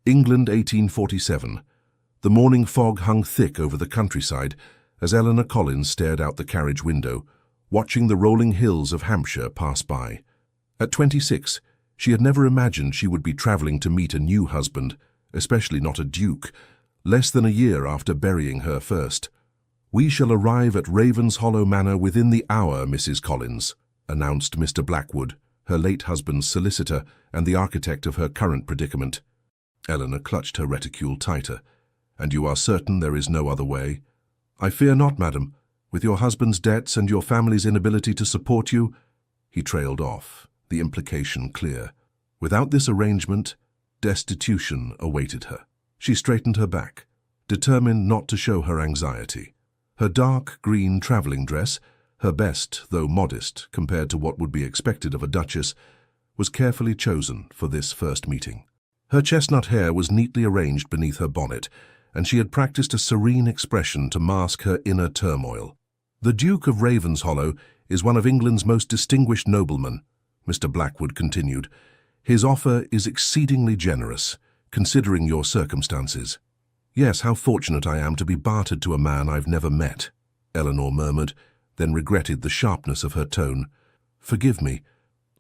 England, 1847. The morning fog hung thick over the countryside as Eleanor Collins stared out the carriage window, watching the rolling hills of Hampshire pass by. At 26, she had never imagined she would be travelling to meet a new husband, especially not a duke, less than a year after burying her first. "We shall arrive at Ravenshollow Manor within the hour, Mrs. Collins," announced Mr. Blackwood, her late husband's solicitor and the architect of her current predicament. Eleanor clutched her reticule tighter. "And you are certain there is no other way?" "I fear not, madam. With your husband's debts and your family's inability to support you—" He trailed off, the implication clear. Without this arrangement, destitution awaited her. She straightened her back, determined not to show her anxiety. Her dark green travelling dress, her best, though modest, compared to what would be expected of a duchess, was carefully chosen for this first meeting. Her chestnut hair was neatly arranged beneath her bonnet, and she had practiced a serene expression to mask her inner turmoil. "The Duke of Ravenshollow is one of England's most distinguished noblemen," Mr. Blackwood continued. "His offer is exceedingly generous, considering your circumstances." "Yes, how fortunate I am to be bartered to a man I've never met," Eleanor murmured, then regretted the sharpness of her tone. "Forgive me.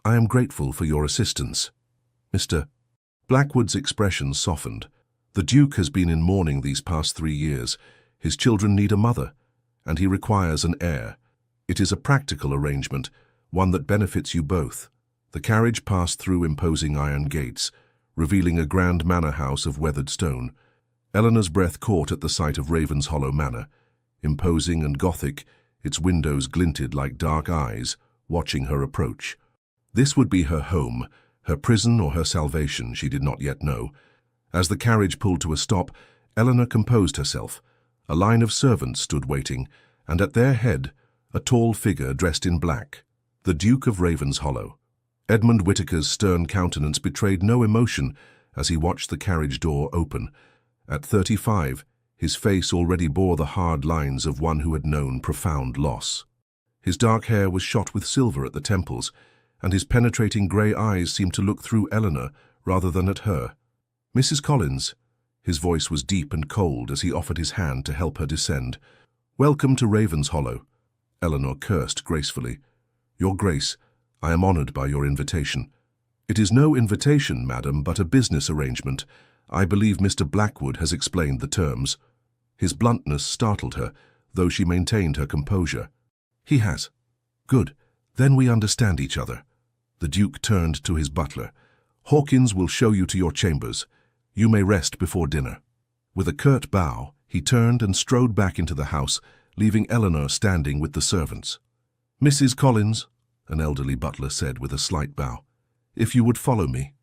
I am grateful for your assistance." Mr. Blackwood's expression softened. "The Duke has been in mourning these past 3 years. His children need a mother, and he requires an heir. It is a practical arrangement, one that benefits you both." The carriage passed through imposing iron gates, revealing a grand manor house of weathered stone. Eleanor's breath caught at the sight of Ravenshollow Manor. Imposing and Gothic, its windows glinted like dark eyes, watching her approach. This would be her home, her prison or her salvation, she did not yet know. As the carriage pulled to a stop, Eleanor composed herself. A line of servants stood waiting, and at their head, a tall figure dressed in black, the Duke of Ravenshollow. Edmund Whittaker's stern countenance betrayed no emotion as he watched the carriage door open. At 35, his face already bore the hard lines of one who had known profound loss. His dark hair was shot with silver at the temples, and his penetrating grey eyes seemed to look through Eleanor rather than at her. "Mrs. Collins," his voice was deep and cold as he offered his hand to help her descend. "Welcome to Ravenshollow." Eleanor cursed gracefully. "Your Grace, I am honoured by your invitation." "It is no invitation, madam, but a business arrangement. I believe Mr. Blackwood has explained the terms." His bluntness startled her, though she maintained her composure. "He has. Good. Then we understand each other." The Duke turned to his butler. "Hawkins will show you to your chambers. You may rest before dinner." With a curt bow, he turned and strode back into the house, leaving Eleanor standing with the servants. "Mrs. Collins," an elderly butler said with a slight bow, "if you would follow me."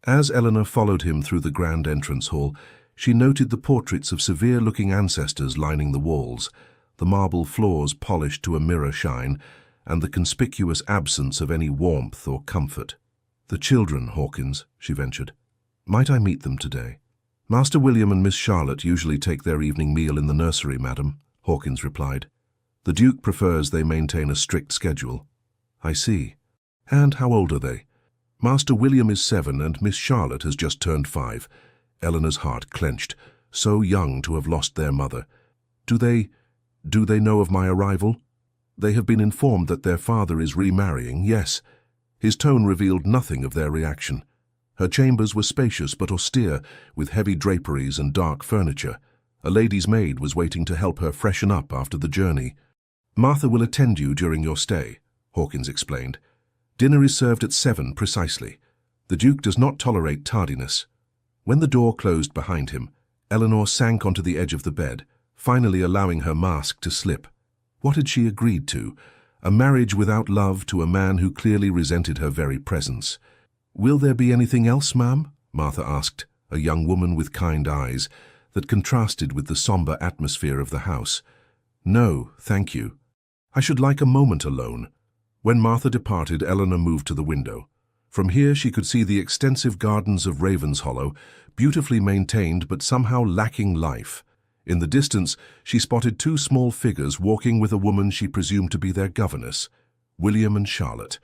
As Eleanor followed him through the grand entrance hall, she noted the portraits of severe-looking ancestors lining the walls, the marble floors polished to a mirror shine, and the conspicuous absence of any warmth or comfort. "The children, Hawkins," she ventured. "Might I meet them today?" "Master William and Miss Charlotte usually take their evening meal in the nursery, madam," Hawkins replied. "The Duke prefers they maintain a strict schedule." "I see. And how old are they?" "Master William is 7 and Miss Charlotte has just turned 5. Eleanor's heart clenched, so young to have lost their mother. Do they know of my arrival?" "They have been informed that their father is remarrying, yes." His tone revealed nothing of their reaction. Her chambers were spacious but austere, with heavy draperies and dark furniture. A lady's maid was waiting to help her freshen up after the journey. "Martha will attend you during your stay," Hawkins explained. "Dinner is served at 7 precisely. The Duke does not tolerate tardiness." When the door closed behind him, Eleanor sank onto the edge of the bed, finally allowing her mask to slip. What had she agreed to? A marriage without love to a man who clearly resented her very presence. "Will there be anything else, ma'am?" Martha asked, a young woman with kind eyes that contrasted with the sombre atmosphere of the house. "No, thank you. I should like a moment alone." When Martha departed, Eleanor moved to the window. From here she could see the extensive gardens of Ravenshollow, beautifully maintained but somehow lacking life. In the distance, she spotted 2 small figures walking with a woman she presumed to be their governess, William and Charlotte.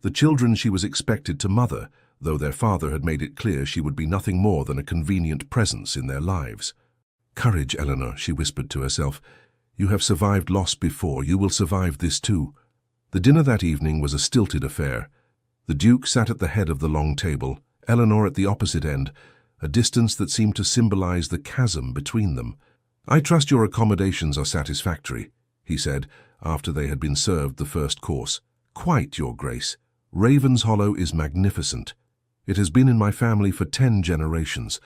The children she was expected to mother, though their father had made it clear she would be nothing more than a convenient presence in their lives. "Courage, Eleanor," she whispered to herself. "You have survived loss before. You will survive this too." The dinner that evening was a stilted affair. The Duke sat at the head of the long table, Eleanor at the opposite end, a distance that seemed to symbolize the chasm between them. "I trust your accommodations are satisfactory," he said, after they had been served the first course. "Quite, Your Grace. Ravenshollow is magnificent. It has been in my family for 10 generations.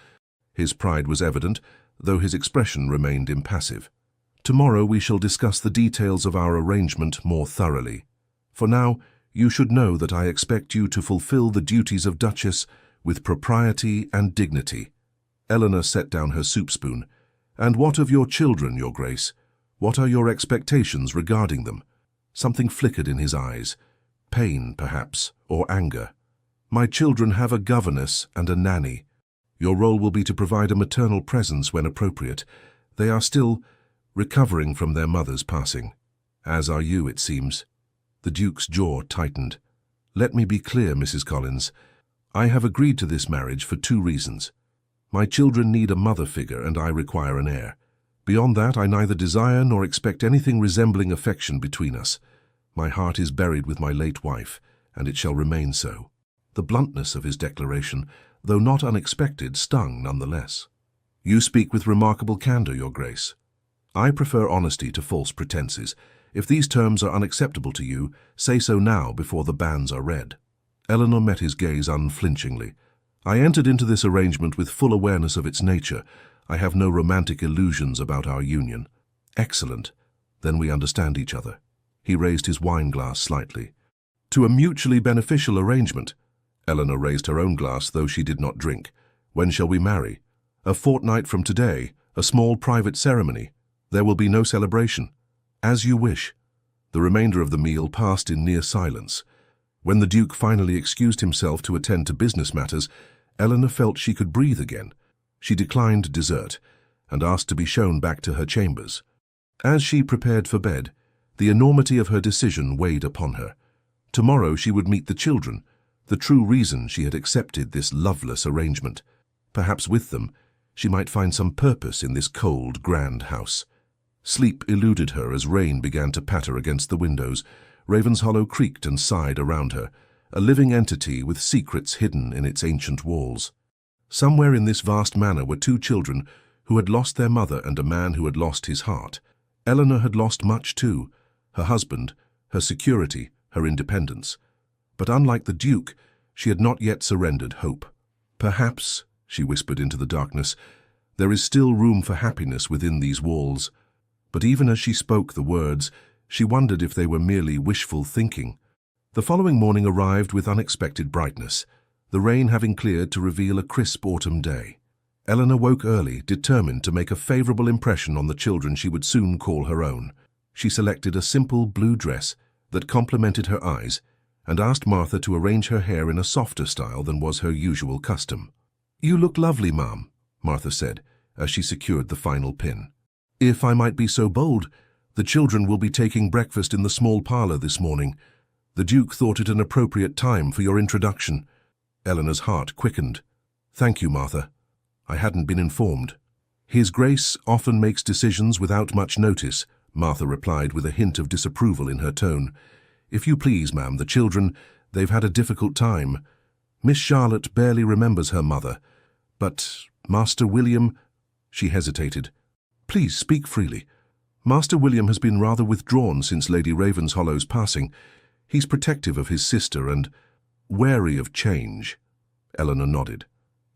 His pride was evident, though his expression remained impassive. "Tomorrow we shall discuss the details of our arrangement more thoroughly. For now, you should know that I expect you to fulfill the duties of Duchess with propriety and dignity." Eleanor set down her soup spoon. "And what of your children, Your Grace? What are your expectations regarding them?" Something flickered in his eyes. Pain, perhaps, or anger. "My children have a governess and a nanny. Your role will be to provide a maternal presence when appropriate. They are still recovering from their mother's passing. As are you, it seems." The Duke's jaw tightened. "Let me be clear, Mrs. Collins. I have agreed to this marriage for 2 reasons. My children need a mother figure and I require an heir. Beyond that, I neither desire nor expect anything resembling affection between us. My heart is buried with my late wife, and it shall remain so." The bluntness of his declaration, though not unexpected, stung nonetheless. "You speak with remarkable candor, Your Grace. I prefer honesty to false pretenses. If these terms are unacceptable to you, say so now before the banns are read." Eleanor met his gaze unflinchingly. "I entered into this arrangement with full awareness of its nature. I have no romantic illusions about our union." "Excellent. Then we understand each other." He raised his wine glass slightly. "To a mutually beneficial arrangement." Eleanor raised her own glass, though she did not drink. "When shall we marry?" "A fortnight from today, a small private ceremony. There will be no celebration." "As you wish." The remainder of the meal passed in near silence. When the Duke finally excused himself to attend to business matters, Eleanor felt she could breathe again. She declined dessert and asked to be shown back to her chambers. As she prepared for bed, the enormity of her decision weighed upon her. Tomorrow she would meet the children, the true reason she had accepted this loveless arrangement. Perhaps with them, she might find some purpose in this cold, grand house. Sleep eluded her as rain began to patter against the windows. Ravenshollow creaked and sighed around her, a living entity with secrets hidden in its ancient walls. Somewhere in this vast manor were 2 children who had lost their mother and a man who had lost his heart. Eleanor had lost much too, her husband, her security, her independence. But unlike the Duke, she had not yet surrendered hope. "Perhaps," she whispered into the darkness, "there is still room for happiness within these walls." But even as she spoke the words, she wondered if they were merely wishful thinking. The following morning arrived with unexpected brightness, the rain having cleared to reveal a crisp autumn day. Eleanor woke early, determined to make a favorable impression on the children she would soon call her own. She selected a simple blue dress that complemented her eyes and asked Martha to arrange her hair in a softer style than was her usual custom. "You look lovely, ma'am," Martha said, as she secured the final pin. "If I might be so bold, the children will be taking breakfast in the small parlor this morning. The Duke thought it an appropriate time for your introduction." Eleanor's heart quickened. "Thank you, Martha. I hadn't been informed." "His Grace often makes decisions without much notice," Martha replied with a hint of disapproval in her tone. "If you please, ma'am, the children, they've had a difficult time. Miss Charlotte barely remembers her mother. But Master William—" She hesitated. "Please speak freely. Master William has been rather withdrawn since Lady Ravenshollow's passing. He's protective of his sister and wary of change." Eleanor nodded.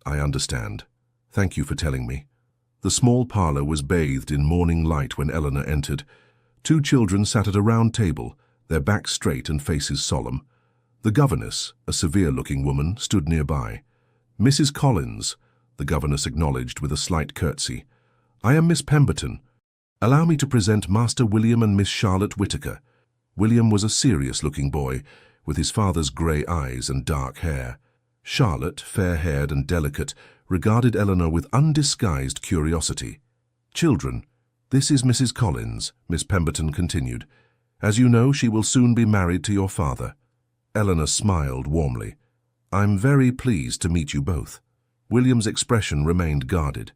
"I understand. Thank you for telling me." The small parlor was bathed in morning light when Eleanor entered. 2 children sat at a round table, their backs straight and faces solemn. The governess, a severe-looking woman, stood nearby. "Mrs. Collins," the governess acknowledged with a slight curtsy. "I am Miss Pemberton. Allow me to present Master William and Miss Charlotte Whittaker." William was a serious-looking boy, with his father's grey eyes and dark hair. Charlotte, fair-haired and delicate, regarded Eleanor with undisguised curiosity. "Children, this is Mrs. Collins," Miss Pemberton continued. "As you know, she will soon be married to your father." Eleanor smiled warmly. I'm very pleased to meet you both. William's expression remained guarded.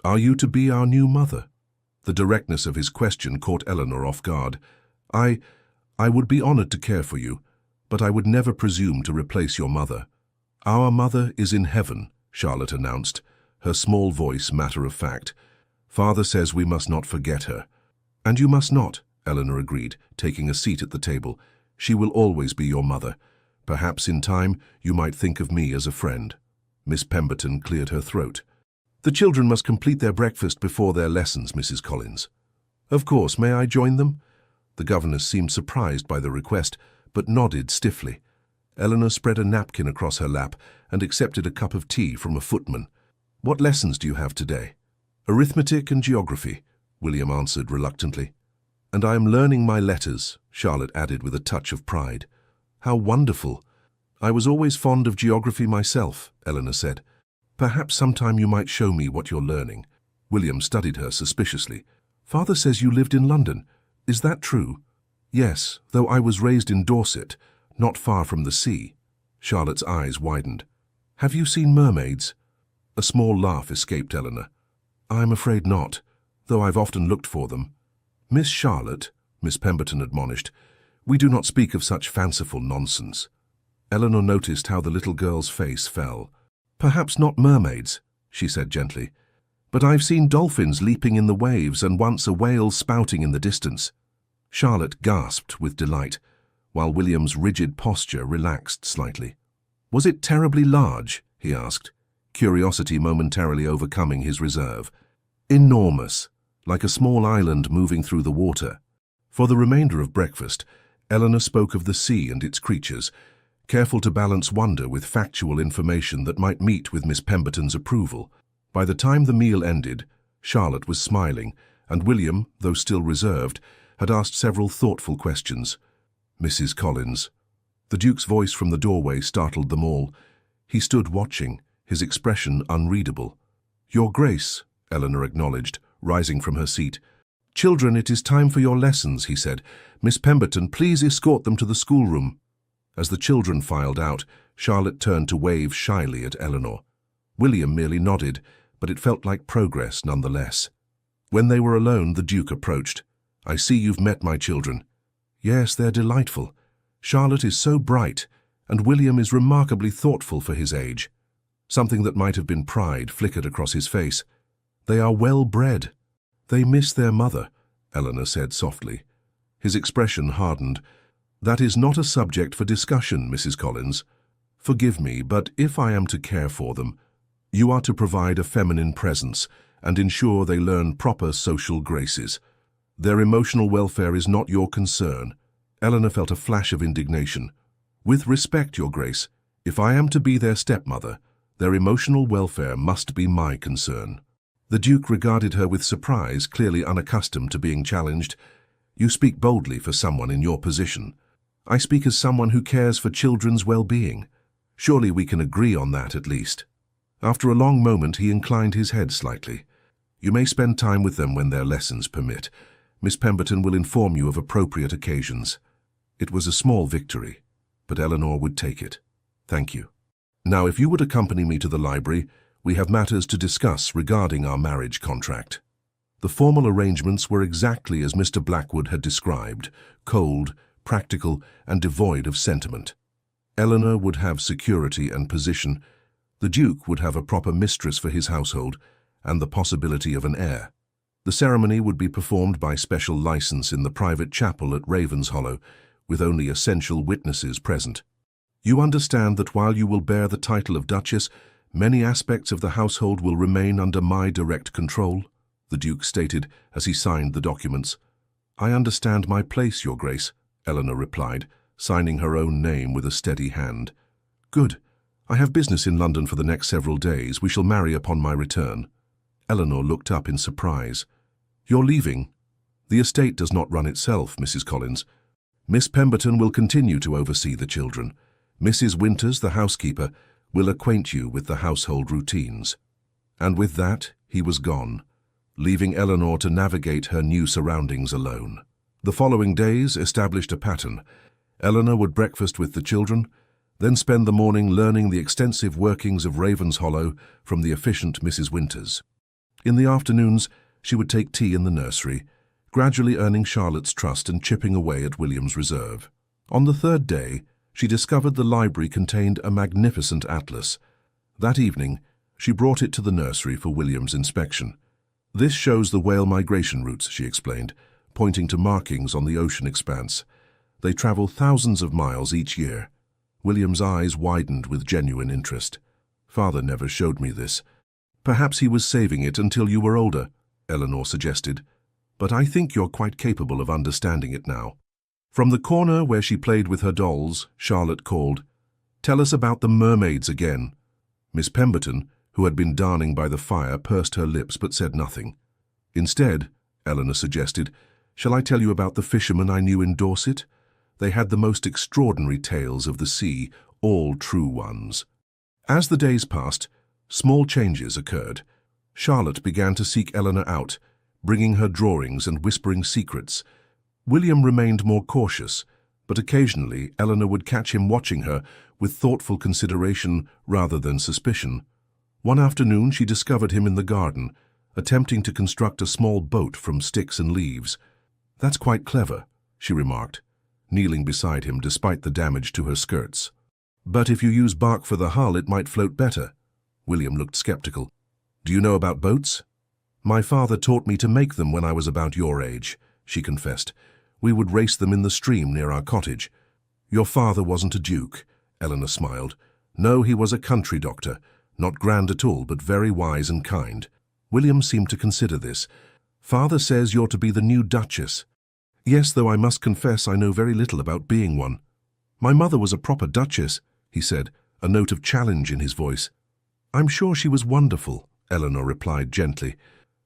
Are you to be our new mother? The directness of his question caught Eleanor off guard. I would be honored to care for you, but I would never presume to replace your mother. Our mother is in heaven, Charlotte announced, her small voice matter of fact. Father says we must not forget her. And you must not, Eleanor agreed, taking a seat at the table. She will always be your mother. Perhaps in time you might think of me as a friend. Miss Pemberton cleared her throat. The children must complete their breakfast before their lessons, Mrs. Collins. Of course, may I join them? The governess seemed surprised by the request, but nodded stiffly. Eleanor spread a napkin across her lap and accepted a cup of tea from a footman. What lessons do you have today? Arithmetic and geography, William answered reluctantly. And I am learning my letters, Charlotte added with a touch of pride. How wonderful! I was always fond of geography myself, Eleanor said. Perhaps sometime you might show me what you're learning. William studied her suspiciously. Father says you lived in London. Is that true? Yes, though I was raised in Dorset, not far from the sea. Charlotte's eyes widened. Have you seen mermaids? A small laugh escaped Eleanor. I'm afraid not, though I've often looked for them. Miss Charlotte, Miss Pemberton admonished, we do not speak of such fanciful nonsense. Eleanor noticed how the little girl's face fell. Perhaps not mermaids, she said gently, but I've seen dolphins leaping in the waves and once a whale spouting in the distance. Charlotte gasped with delight, while William's rigid posture relaxed slightly. Was it terribly large? He asked, curiosity momentarily overcoming his reserve. Enormous, like a small island moving through the water. For the remainder of breakfast, Eleanor spoke of the sea and its creatures, careful to balance wonder with factual information that might meet with Miss Pemberton's approval. By the time the meal ended, Charlotte was smiling, and William, though still reserved, had asked several thoughtful questions. Mrs. Collins. The Duke's voice from the doorway startled them all. He stood watching, his expression unreadable. Your Grace, Eleanor acknowledged, rising from her seat. Children, it is time for your lessons, he said. Miss Pemberton, please escort them to the schoolroom. As the children filed out, Charlotte turned to wave shyly at Eleanor. William merely nodded, but it felt like progress nonetheless. When they were alone, the Duke approached. I see you've met my children. Yes, they're delightful. Charlotte is so bright, and William is remarkably thoughtful for his age. Something that might have been pride flickered across his face. They are well bred. They miss their mother, Eleanor said softly. His expression hardened. That is not a subject for discussion, Mrs. Collins. Forgive me, but if I am to care for them, you are to provide a feminine presence and ensure they learn proper social graces. Their emotional welfare is not your concern. Eleanor felt a flash of indignation. With respect, Your Grace, if I am to be their stepmother, their emotional welfare must be my concern. The Duke regarded her with surprise, clearly unaccustomed to being challenged. You speak boldly for someone in your position. I speak as someone who cares for children's well-being. Surely we can agree on that at least. After a long moment, he inclined his head slightly. You may spend time with them when their lessons permit. Miss Pemberton will inform you of appropriate occasions. It was a small victory, but Eleanor would take it. Thank you. Now, if you would accompany me to the library, we have matters to discuss regarding our marriage contract. The formal arrangements were exactly as Mr. Blackwood had described, cold, practical, and devoid of sentiment. Eleanor would have security and position. The Duke would have a proper mistress for his household and the possibility of an heir. The ceremony would be performed by special license in the private chapel at Ravenshollow, with only essential witnesses present. You understand that while you will bear the title of Duchess, many aspects of the household will remain under my direct control, the Duke stated as he signed the documents. I understand my place, Your Grace, Eleanor replied, signing her own name with a steady hand. Good. I have business in London for the next several days. We shall marry upon my return. Eleanor looked up in surprise. You're leaving? The estate does not run itself, Mrs. Collins. Miss Pemberton will continue to oversee the children. Mrs. Winters, the housekeeper, will acquaint you with the household routines. And with that, he was gone, leaving Eleanor to navigate her new surroundings alone. The following days established a pattern. Eleanor would breakfast with the children, then spend the morning learning the extensive workings of Raven's Hollow from the efficient Mrs. Winters. In the afternoons, she would take tea in the nursery, gradually earning Charlotte's trust and chipping away at William's reserve. On the third day, she discovered the library contained a magnificent atlas. That evening, she brought it to the nursery for William's inspection. "This shows the whale migration routes," she explained, pointing to markings on the ocean expanse. "They travel thousands of miles each year." William's eyes widened with genuine interest. "Father never showed me this." "Perhaps he was saving it until you were older," Eleanor suggested. "But I think you're quite capable of understanding it now." From the corner where she played with her dolls, Charlotte called, "Tell us about the mermaids again." Miss Pemberton, who had been darning by the fire, pursed her lips but said nothing. "Instead," Eleanor suggested, "shall I tell you about the fishermen I knew in Dorset? They had the most extraordinary tales of the sea, all true ones." As the days passed, small changes occurred. Charlotte began to seek Eleanor out, bringing her drawings and whispering secrets. William remained more cautious, but occasionally Eleanor would catch him watching her with thoughtful consideration rather than suspicion. One afternoon she discovered him in the garden, attempting to construct a small boat from sticks and leaves. "That's quite clever," she remarked, kneeling beside him despite the damage to her skirts. "But if you use bark for the hull, it might float better." William looked skeptical. "Do you know about boats?" "My father taught me to make them when I was about your age," she confessed. "We would race them in the stream near our cottage." "Your father wasn't a duke," Eleanor smiled. "No, he was a country doctor, not grand at all, but very wise and kind." William seemed to consider this. "Father says you're to be the new Duchess." "Yes, though I must confess I know very little about being one." "My mother was a proper Duchess," he said, a note of challenge in his voice. "I'm sure she was wonderful," Eleanor replied gently.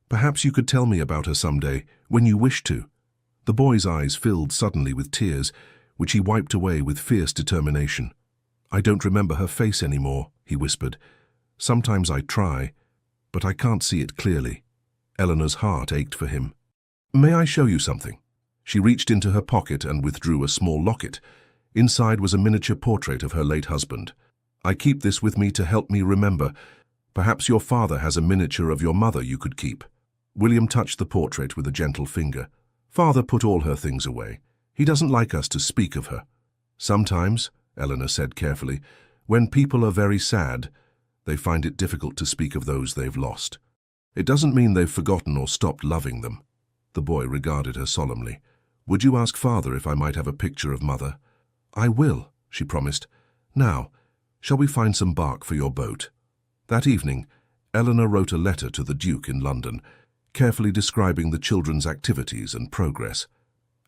"Perhaps you could tell me about her someday, when you wish to." The boy's eyes filled suddenly with tears, which he wiped away with fierce determination. "I don't remember her face anymore," he whispered. "Sometimes I try, but I can't see it clearly." Eleanor's heart ached for him. "May I show you something?" She reached into her pocket and withdrew a small locket. Inside was a miniature portrait of her late husband. "I keep this with me to help me remember. Perhaps your father has a miniature of your mother you could keep." William touched the portrait with a gentle finger. "Father put all her things away. He doesn't like us to speak of her." "Sometimes," Eleanor said carefully, "when people are very sad, they find it difficult to speak of those they've lost. It doesn't mean they've forgotten or stopped loving them." The boy regarded her solemnly. "Would you ask Father if I might have a picture of Mother?" "I will," she promised. "Now, shall we find some bark for your boat?" That evening, Eleanor wrote a letter to the Duke in London, carefully describing the children's activities and progress.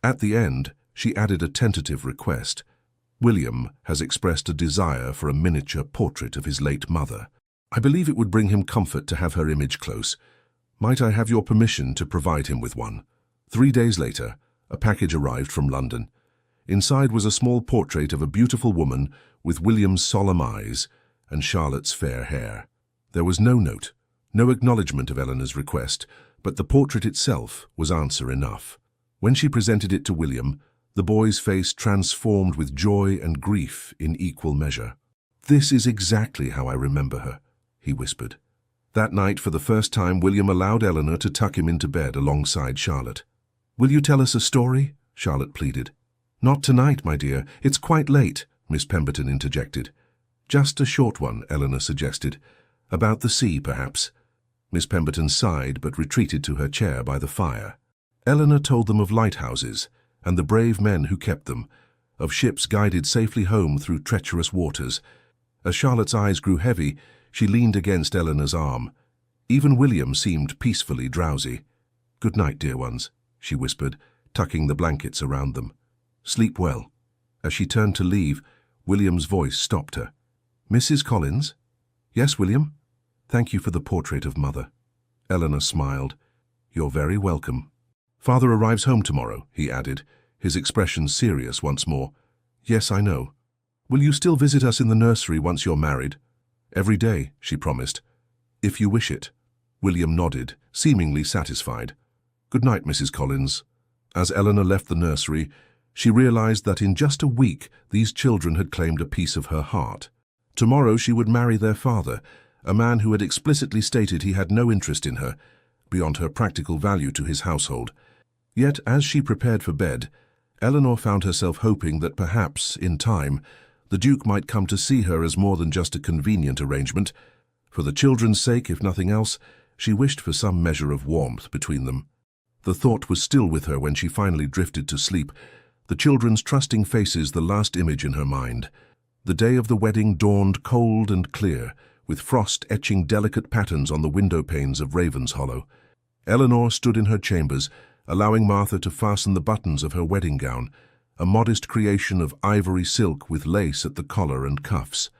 At the end, she added a tentative request. "William has expressed a desire for a miniature portrait of his late mother. I believe it would bring him comfort to have her image close. Might I have your permission to provide him with one?" 3 days later, a package arrived from London. Inside was a small portrait of a beautiful woman with William's solemn eyes and Charlotte's fair hair. There was no note, no acknowledgement of Eleanor's request, but the portrait itself was answer enough. When she presented it to William, the boy's face transformed with joy and grief in equal measure. "This is exactly how I remember her," he whispered. That night, for the first time, William allowed Eleanor to tuck him into bed alongside Charlotte. "Will you tell us a story?" Charlotte pleaded. "Not tonight, my dear. It's quite late," Miss Pemberton interjected. "Just a short one," Eleanor suggested. "About the sea, perhaps." Miss Pemberton sighed but retreated to her chair by the fire. Eleanor told them of lighthouses and the brave men who kept them, of ships guided safely home through treacherous waters. As Charlotte's eyes grew heavy, she leaned against Eleanor's arm. Even William seemed peacefully drowsy. "Good night, dear ones," she whispered, tucking the blankets around them. "Sleep well." As she turned to leave, William's voice stopped her. "Mrs. Collins?" "Yes, William?" "Thank you for the portrait of Mother." Eleanor smiled. "You're very welcome." "Father arrives home tomorrow," he added, his expression serious once more. "Yes, I know. Will you still visit us in the nursery once you're married?" "Every day," she promised. "If you wish it." William nodded, seemingly satisfied. "Good night, Mrs. Collins." As Eleanor left the nursery, She realized that in just a week these children had claimed a piece of her heart. Tomorrow she would marry their father, a man who had explicitly stated he had no interest in her, beyond her practical value to his household. Yet, as she prepared for bed, Eleanor found herself hoping that perhaps, in time, the Duke might come to see her as more than just a convenient arrangement. For the children's sake, if nothing else, she wished for some measure of warmth between them. The thought was still with her when she finally drifted to sleep, the children's trusting faces the last image in her mind. The day of the wedding dawned cold and clear, with frost etching delicate patterns on the window panes of Ravenshollow. Eleanor stood in her chambers, allowing Martha to fasten the buttons of her wedding gown, a modest creation of ivory silk with lace at the collar and cuffs.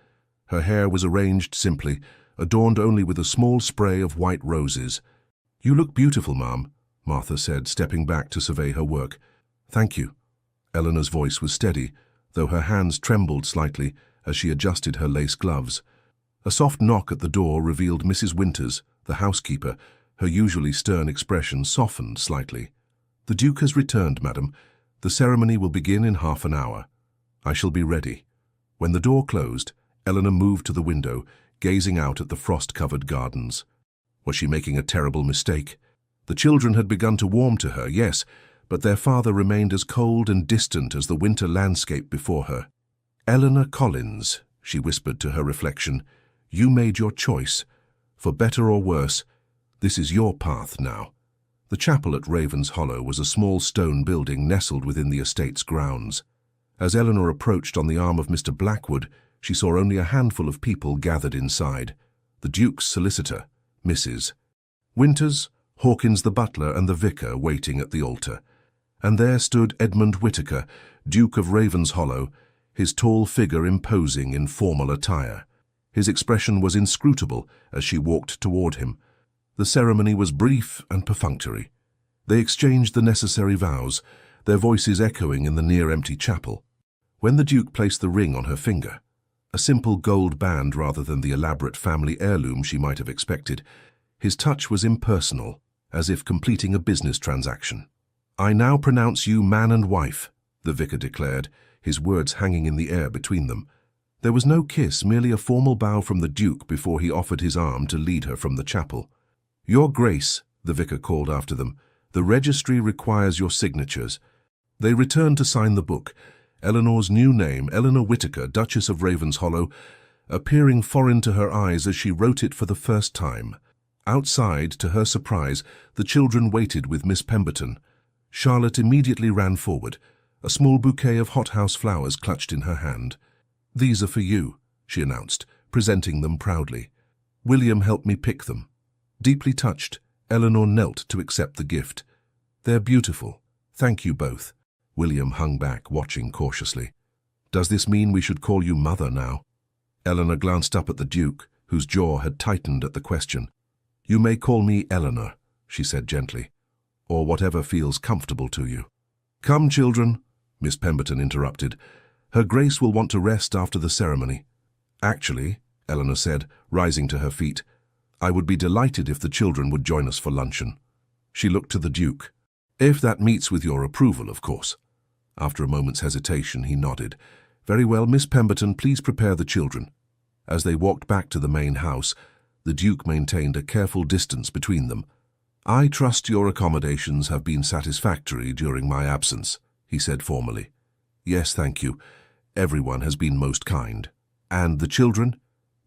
Her hair was arranged simply, adorned only with a small spray of white roses. "You look beautiful, Ma'am," Martha said, stepping back to survey her work. "Thank you." Eleanor's voice was steady, though her hands trembled slightly as she adjusted her lace gloves. A soft knock at the door revealed Mrs. Winters, the housekeeper. Her usually stern expression softened slightly. "The Duke has returned, madam. The ceremony will begin in half an hour. I shall be ready." When the door closed, Eleanor moved to the window, gazing out at the frost-covered gardens. Was she making a terrible mistake? The children had begun to warm to her, yes, but their father remained as cold and distant as the winter landscape before her. "Eleanor Collins," she whispered to her reflection, "you made your choice. For better or worse, this is your path now." The chapel at Ravenshollow was a small stone building nestled within the estate's grounds. As Eleanor approached on the arm of Mr. Blackwood, she saw only a handful of people gathered inside. The Duke's solicitor, Mrs. Winters, Hawkins the butler and the vicar waiting at the altar. And there stood Edmund Whittaker, Duke of Ravenshollow, his tall figure imposing in formal attire. His expression was inscrutable as she walked toward him. The ceremony was brief and perfunctory. They exchanged the necessary vows, their voices echoing in the near-empty chapel. When the Duke placed the ring on her finger, a simple gold band rather than the elaborate family heirloom she might have expected, his touch was impersonal, as if completing a business transaction. "I now pronounce you man and wife," the vicar declared, his words hanging in the air between them. There was no kiss, merely a formal bow from the Duke before he offered his arm to lead her from the chapel. "Your Grace," the vicar called after them, "the registry requires your signatures." They returned to sign the book, Eleanor's new name, Eleanor Whittaker, Duchess of Ravenshollow, appearing foreign to her eyes as she wrote it for the first time. Outside, to her surprise, the children waited with Miss Pemberton. Charlotte immediately ran forward, a small bouquet of hothouse flowers clutched in her hand. "These are for you," she announced, presenting them proudly. "William helped me pick them." Deeply touched, Eleanor knelt to accept the gift. "They're beautiful. Thank you both." William hung back, watching cautiously. "Does this mean we should call you Mother now?" Eleanor glanced up at the Duke, whose jaw had tightened at the question. "You may call me Eleanor," she said gently, "or whatever feels comfortable to you." "Come, children," Miss Pemberton interrupted. "Her Grace will want to rest after the ceremony." "Actually," Eleanor said, rising to her feet, "I would be delighted if the children would join us for luncheon." She looked to the Duke. "If that meets with your approval, of course." After a moment's hesitation, he nodded. "Very well, Miss Pemberton, please prepare the children." As they walked back to the main house, the Duke maintained a careful distance between them. "I trust your accommodations have been satisfactory during my absence," he said formally. "Yes, thank you. Everyone has been most kind." "And the children?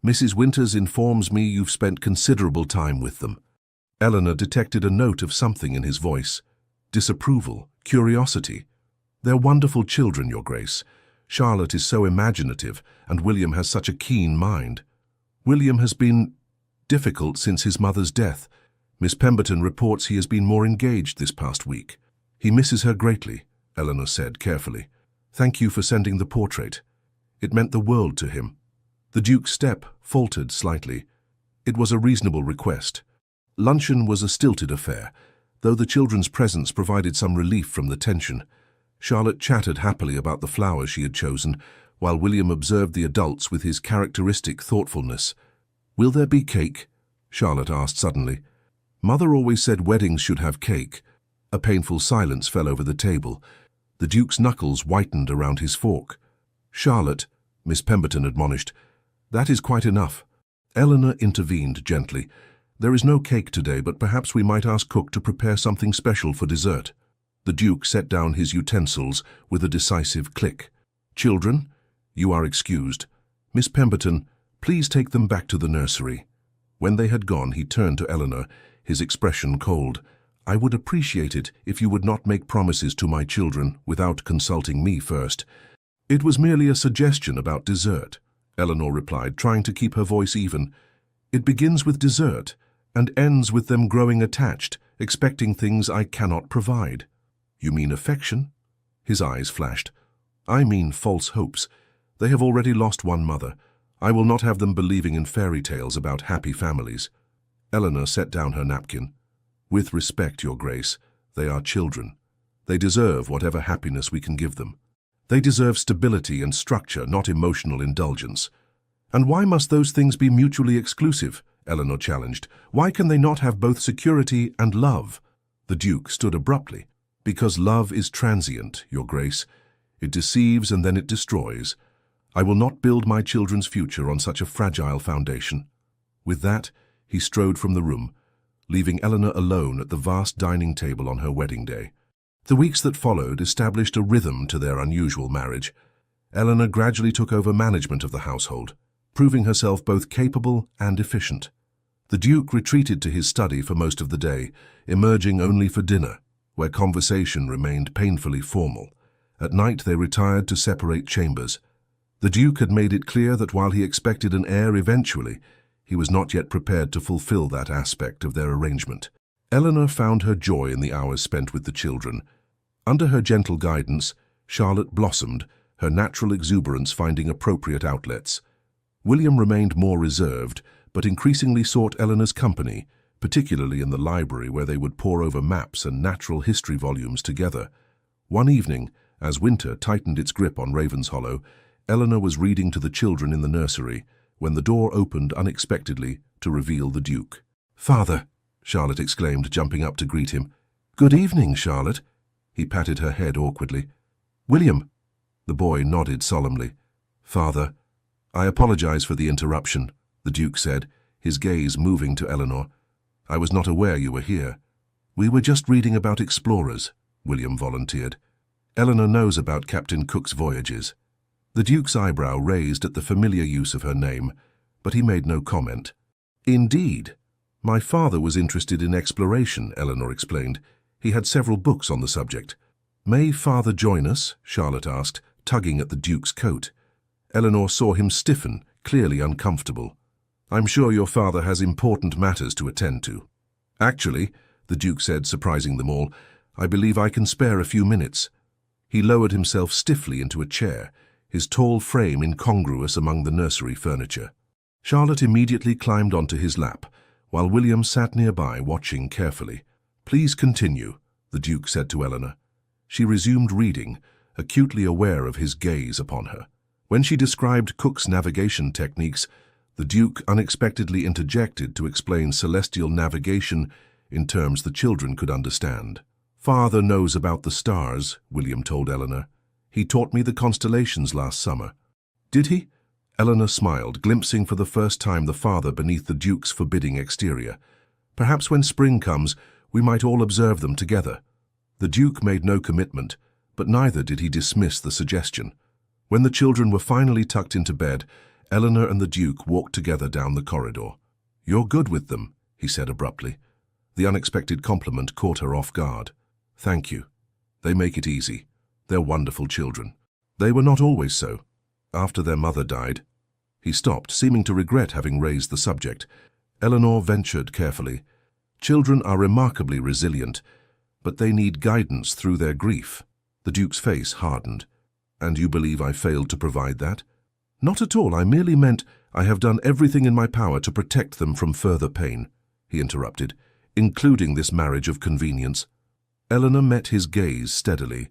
Mrs. Winters informs me you've spent considerable time with them." Eleanor detected a note of something in his voice. Disapproval, curiosity. "They're wonderful children, Your Grace. Charlotte is so imaginative, and William has such a keen mind. William has been difficult since his mother's death. Miss Pemberton reports he has been more engaged this past week. He misses her greatly," Eleanor said carefully. "Thank you for sending the portrait. It meant the world to him." The Duke's step faltered slightly. It was a reasonable request. Luncheon was a stilted affair, though the children's presence provided some relief from the tension. Charlotte chattered happily about the flowers she had chosen, while William observed the adults with his characteristic thoughtfulness. "Will there be cake?" Charlotte asked suddenly. "Mother always said weddings should have cake." A painful silence fell over the table. The Duke's knuckles whitened around his fork. "Charlotte," Miss Pemberton admonished, "that is quite enough." Eleanor intervened gently. "There is no cake today, but perhaps we might ask cook to prepare something special for dessert." The Duke set down his utensils with a decisive click. "Children, you are excused. Miss Pemberton, please take them back to the nursery." When they had gone, he turned to Eleanor, his expression cold. "I would appreciate it if you would not make promises to my children without consulting me first." "It was merely a suggestion about dessert," Eleanor replied, trying to keep her voice even. "It begins with dessert and ends with them growing attached, expecting things I cannot provide." "You mean affection?" His eyes flashed. "I mean false hopes. They have already lost one mother. I will not have them believing in fairy tales about happy families." Eleanor set down her napkin. "With respect, Your Grace, they are children. They deserve whatever happiness we can give them. They deserve stability and structure, not emotional indulgence." "And why must those things be mutually exclusive?" Eleanor challenged. "Why can they not have both security and love?" The Duke stood abruptly. "Because love is transient, Your Grace. It deceives and then it destroys. I will not build my children's future on such a fragile foundation." With that, he strode from the room, leaving Eleanor alone at the vast dining table on her wedding day. The weeks that followed established a rhythm to their unusual marriage. Eleanor gradually took over management of the household, proving herself both capable and efficient. The Duke retreated to his study for most of the day, emerging only for dinner, where conversation remained painfully formal. At night they retired to separate chambers. The Duke had made it clear that while he expected an heir eventually, he was not yet prepared to fulfill that aspect of their arrangement. Eleanor found her joy in the hours spent with the children. Under her gentle guidance, Charlotte blossomed, her natural exuberance finding appropriate outlets. William remained more reserved, but increasingly sought Eleanor's company, particularly in the library where they would pore over maps and natural history volumes together. One evening, as winter tightened its grip on Ravenshollow, Eleanor was reading to the children in the nursery when the door opened unexpectedly to reveal the Duke. "Father!" Charlotte exclaimed, jumping up to greet him. "Good evening, Charlotte." He patted her head awkwardly. "William!" The boy nodded solemnly. "Father, I apologize for the interruption," the Duke said, his gaze moving to Eleanor. "I was not aware you were here." "We were just reading about explorers," William volunteered. "Eleanor knows about Captain Cook's voyages." The Duke's eyebrow raised at the familiar use of her name, but he made no comment. "Indeed. My father was interested in exploration," Eleanor explained. "He had several books on the subject." "May Father join us?" Charlotte asked, tugging at the Duke's coat. Eleanor saw him stiffen, clearly uncomfortable. "I'm sure your father has important matters to attend to." "Actually," the Duke said, surprising them all, "I believe I can spare a few minutes." He lowered himself stiffly into a chair, his tall frame incongruous among the nursery furniture. Charlotte immediately climbed onto his lap, while William sat nearby watching carefully. "Please continue," the Duke said to Eleanor. She resumed reading, acutely aware of his gaze upon her. When she described Cook's navigation techniques, the Duke unexpectedly interjected to explain celestial navigation in terms the children could understand. "Father knows about the stars," William told Eleanor. "He taught me the constellations last summer." "Did he?" Eleanor smiled, glimpsing for the first time the father beneath the Duke's forbidding exterior. "Perhaps when spring comes, we might all observe them together." The Duke made no commitment, but neither did he dismiss the suggestion. When the children were finally tucked into bed, Eleanor and the Duke walked together down the corridor. "You're good with them," he said abruptly. The unexpected compliment caught her off guard. "Thank you. They make it easy. They're wonderful children." "They were not always so. After their mother died." He stopped, seeming to regret having raised the subject. Eleanor ventured carefully. "Children are remarkably resilient, but they need guidance through their grief." The Duke's face hardened. "And you believe I failed to provide that?" "Not at all. I merely meant I have done everything in my power to protect them from further pain," he interrupted, "including this marriage of convenience." Eleanor met his gaze steadily.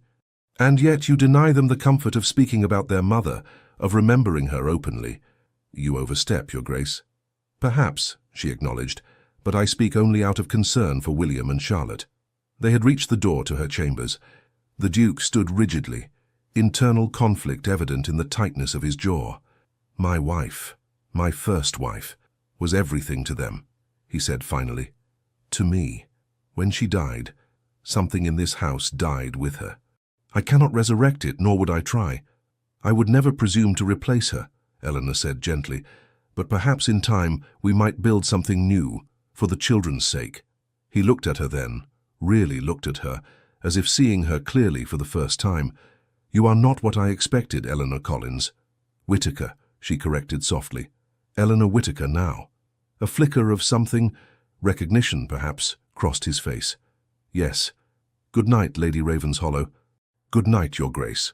"And yet you deny them the comfort of speaking about their mother, of remembering her openly." "You overstep, Your Grace." "Perhaps," she acknowledged, "but I speak only out of concern for William and Charlotte." They had reached the door to her chambers. The Duke stood rigidly, internal conflict evident in the tightness of his jaw. "My wife, my first wife, was everything to them," he said finally. "To me. When she died, something in this house died with her. I cannot resurrect it, nor would I try. I would never presume to replace her," Eleanor said gently, "but perhaps in time we might build something new, for the children's sake." He looked at her then, really looked at her, as if seeing her clearly for the first time. "You are not what I expected, Eleanor Collins." "Whitaker," she corrected softly. "Eleanor Whitaker now." A flicker of something, recognition perhaps, crossed his face. "Yes. Good night, Lady Ravenshollow. Good night, Your Grace."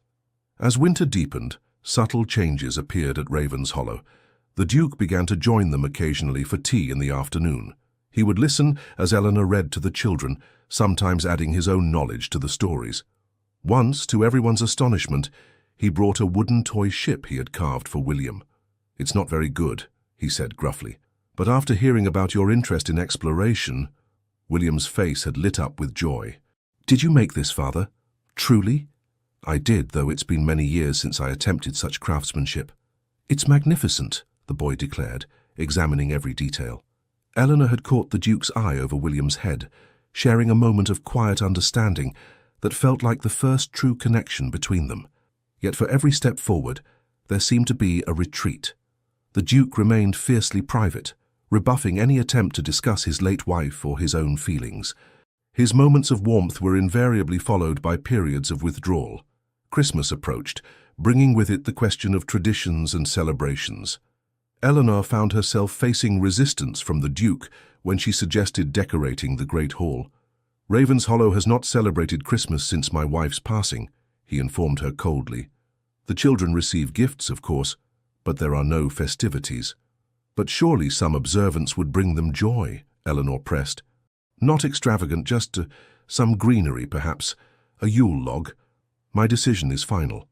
As winter deepened, subtle changes appeared at Ravenshollow. The Duke began to join them occasionally for tea in the afternoon. He would listen as Eleanor read to the children, sometimes adding his own knowledge to the stories. Once, to everyone's astonishment, he brought a wooden toy ship he had carved for William. "It's not very good," he said gruffly, "but after hearing about your interest in exploration—" William's face had lit up with joy. "Did you make this, Father? Truly?" "I did, though it's been many years since I attempted such craftsmanship." "It's magnificent," the boy declared, examining every detail. Eleanor had caught the Duke's eye over William's head, sharing a moment of quiet understanding that felt like the first true connection between them. Yet for every step forward, there seemed to be a retreat. The Duke remained fiercely private, rebuffing any attempt to discuss his late wife or his own feelings. His moments of warmth were invariably followed by periods of withdrawal. Christmas approached, bringing with it the question of traditions and celebrations. Eleanor found herself facing resistance from the Duke when she suggested decorating the Great Hall. "Ravenshollow has not celebrated Christmas since my wife's passing," he informed her coldly. "The children receive gifts, of course, but there are no festivities." "But surely some observance would bring them joy," Eleanor pressed. "Not extravagant, just some greenery, perhaps, a Yule log. My decision is final."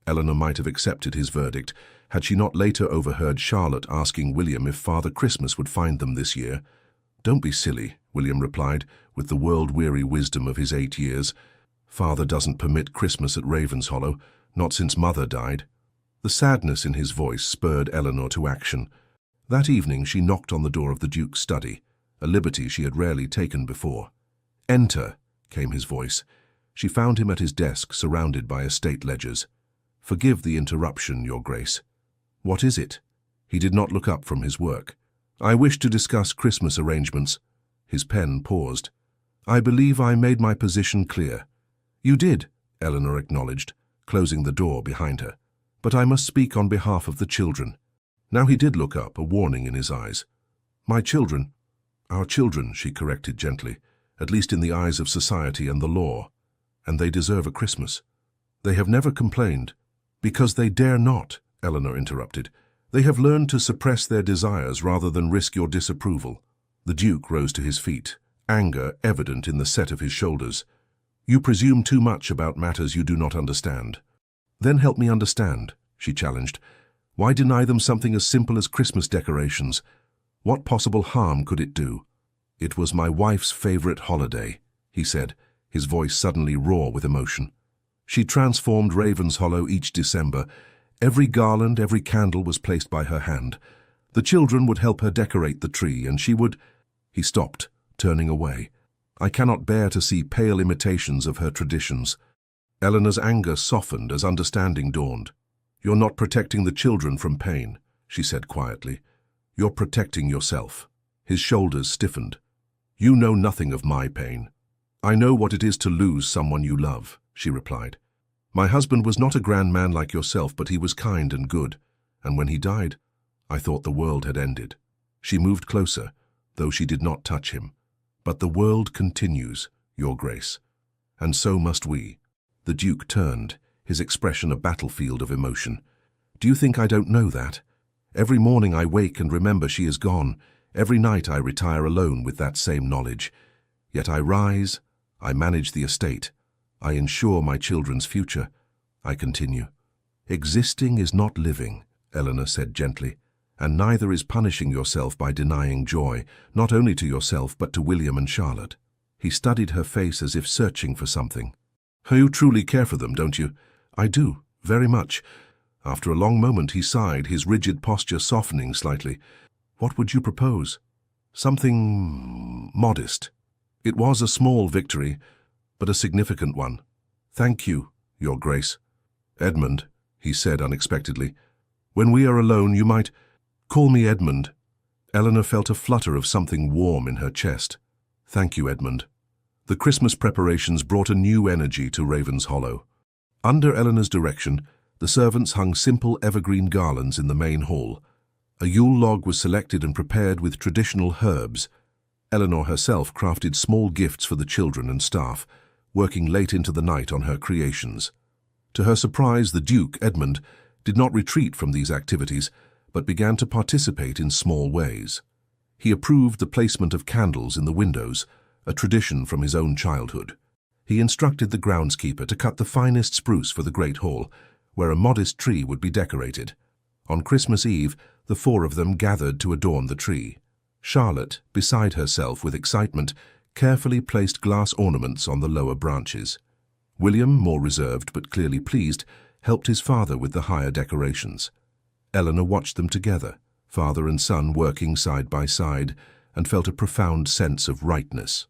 Eleanor might have accepted his verdict had she not later overheard Charlotte asking William if Father Christmas would find them this year. "Don't be silly," William replied, with the world-weary wisdom of his 8 years. "Father doesn't permit Christmas at Ravenshollow, not since Mother died." The sadness in his voice spurred Eleanor to action. That evening she knocked on the door of the Duke's study, a liberty she had rarely taken before. "Enter," came his voice. She found him at his desk, surrounded by estate ledgers. "Forgive the interruption, Your Grace." "What is it?" He did not look up from his work. "I wish to discuss Christmas arrangements." His pen paused. "I believe I made my position clear." "You did," Eleanor acknowledged, closing the door behind her. "But I must speak on behalf of the children." Now he did look up, a warning in his eyes. "My children." "Our children," she corrected gently, "at least in the eyes of society and the law. And they deserve a Christmas." "They have never complained." "Because they dare not," Eleanor interrupted. "They have learned to suppress their desires rather than risk your disapproval." The Duke rose to his feet, anger evident in the set of his shoulders. "You presume too much about matters you do not understand." "Then help me understand," she challenged. "Why deny them something as simple as Christmas decorations? What possible harm could it do?" "It was my wife's favorite holiday," he said, his voice suddenly raw with emotion. "She transformed Ravenshollow each December. Every garland, every candle was placed by her hand. The children would help her decorate the tree, and she would—" He stopped, turning away. "I cannot bear to see pale imitations of her traditions." Eleanor's anger softened as understanding dawned. "You're not protecting the children from pain," she said quietly. "You're protecting yourself." His shoulders stiffened. "You know nothing of my pain." "I know what it is to lose someone you love," she replied. "My husband was not a grand man like yourself, but he was kind and good. And when he died, I thought the world had ended." She moved closer, though she did not touch him. "But the world continues, Your Grace. And so must we." The Duke turned, his expression a battlefield of emotion. "Do you think I don't know that? Every morning I wake and remember she is gone. Every night I retire alone with that same knowledge. Yet I rise, I manage the estate. I ensure my children's future. I continue." "Existing is not living," Eleanor said gently, "and neither is punishing yourself by denying joy, not only to yourself but to William and Charlotte." He studied her face as if searching for something. You truly care for them, don't you? I do, very much. After a long moment he sighed, his rigid posture softening slightly. What would you propose? Something modest. It was a small victory, but a significant one. Thank you, Your Grace. Edmund, he said unexpectedly, when we are alone you might call me Edmund. Eleanor felt a flutter of something warm in her chest. Thank you, Edmund. The Christmas preparations brought a new energy to Ravens Hollow. Under Eleanor's direction, the servants hung simple evergreen garlands in the main hall. A Yule log was selected and prepared with traditional herbs. Eleanor herself crafted small gifts for the children and staff, working late into the night on her creations. To her surprise, the Duke, Edmund, did not retreat from these activities, but began to participate in small ways. He approved the placement of candles in the windows, a tradition from his own childhood. He instructed the groundskeeper to cut the finest spruce for the Great Hall, where a modest tree would be decorated. On Christmas Eve, the four of them gathered to adorn the tree. Charlotte, beside herself with excitement, carefully placed glass ornaments on the lower branches. William, more reserved but clearly pleased, helped his father with the higher decorations. Eleanor watched them together, father and son working side by side, and felt a profound sense of rightness.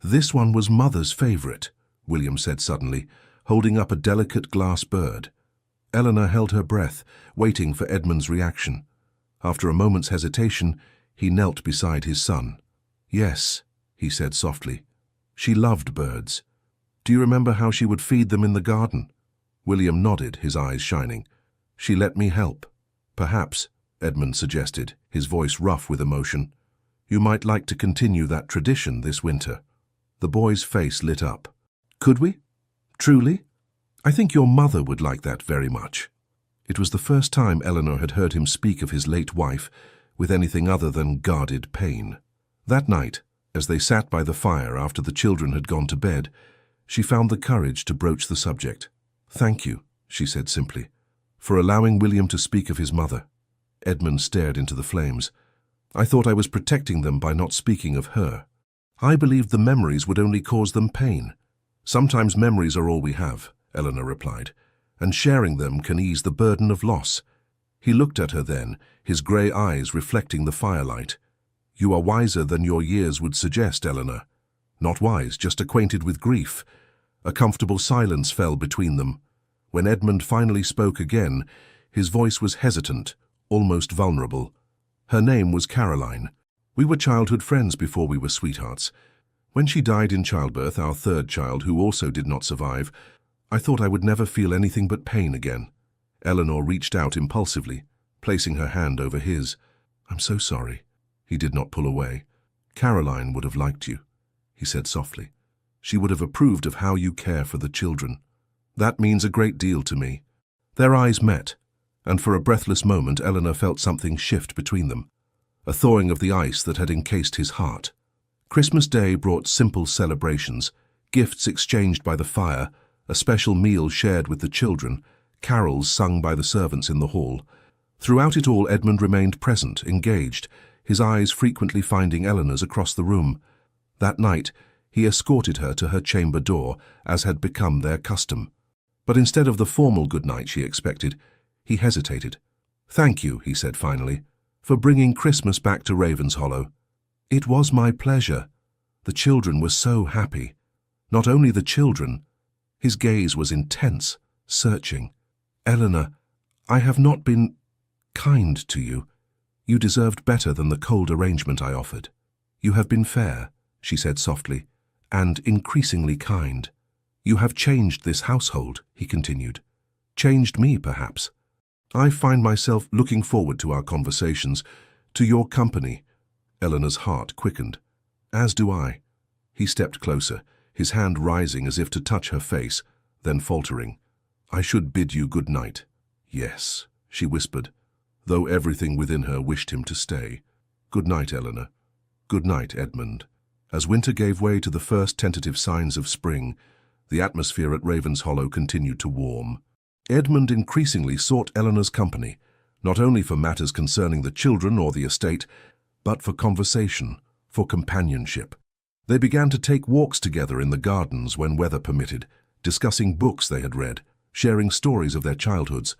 This one was Mother's favorite, William said suddenly, holding up a delicate glass bird. Eleanor held her breath, waiting for Edmund's reaction. After a moment's hesitation, he knelt beside his son. Yes, he said softly. She loved birds. Do you remember how she would feed them in the garden? William nodded, his eyes shining. She let me help. Perhaps, Edmund suggested, his voice rough with emotion, you might like to continue that tradition this winter. The boy's face lit up. Could we? Truly? I think your mother would like that very much. It was the first time Eleanor had heard him speak of his late wife with anything other than guarded pain. That night, as they sat by the fire after the children had gone to bed, she found the courage to broach the subject. Thank you, she said simply, for allowing William to speak of his mother. Edmund stared into the flames. I thought I was protecting them by not speaking of her. I believed the memories would only cause them pain. Sometimes memories are all we have, Eleanor replied, and sharing them can ease the burden of loss. He looked at her then, his grey eyes reflecting the firelight. You are wiser than your years would suggest, Eleanor. Not wise, just acquainted with grief. A comfortable silence fell between them. When Edmund finally spoke again, his voice was hesitant, almost vulnerable. Her name was Caroline. We were childhood friends before we were sweethearts. When she died in childbirth, our third child, who also did not survive, I thought I would never feel anything but pain again. Eleanor reached out impulsively, placing her hand over his. I'm so sorry. He did not pull away. Caroline would have liked you, he said softly. She would have approved of how you care for the children. That means a great deal to me. Their eyes met, and for a breathless moment Eleanor felt something shift between them, a thawing of the ice that had encased his heart. Christmas Day brought simple celebrations, gifts exchanged by the fire, a special meal shared with the children, carols sung by the servants in the hall. Throughout it all, Edmund remained present, engaged, his eyes frequently finding Eleanor's across the room. That night, he escorted her to her chamber door, as had become their custom. But instead of the formal good night she expected, he hesitated. Thank you, he said finally, for bringing Christmas back to Ravens Hollow. It was my pleasure. The children were so happy. Not only the children. His gaze was intense, searching. Eleanor, I have not been kind to you. You deserved better than the cold arrangement I offered. You have been fair, she said softly, and increasingly kind. You have changed this household, he continued. Changed me, perhaps. I find myself looking forward to our conversations, to your company. Eleanor's heart quickened. As do I. He stepped closer, his hand rising as if to touch her face, then faltering. I should bid you good night. Yes, she whispered, though everything within her wished him to stay. Good night, Eleanor. Good night, Edmund. As winter gave way to the first tentative signs of spring, the atmosphere at Ravens Hollow continued to warm. Edmund increasingly sought Eleanor's company, not only for matters concerning the children or the estate, but for conversation, for companionship. They began to take walks together in the gardens when weather permitted, discussing books they had read, sharing stories of their childhoods.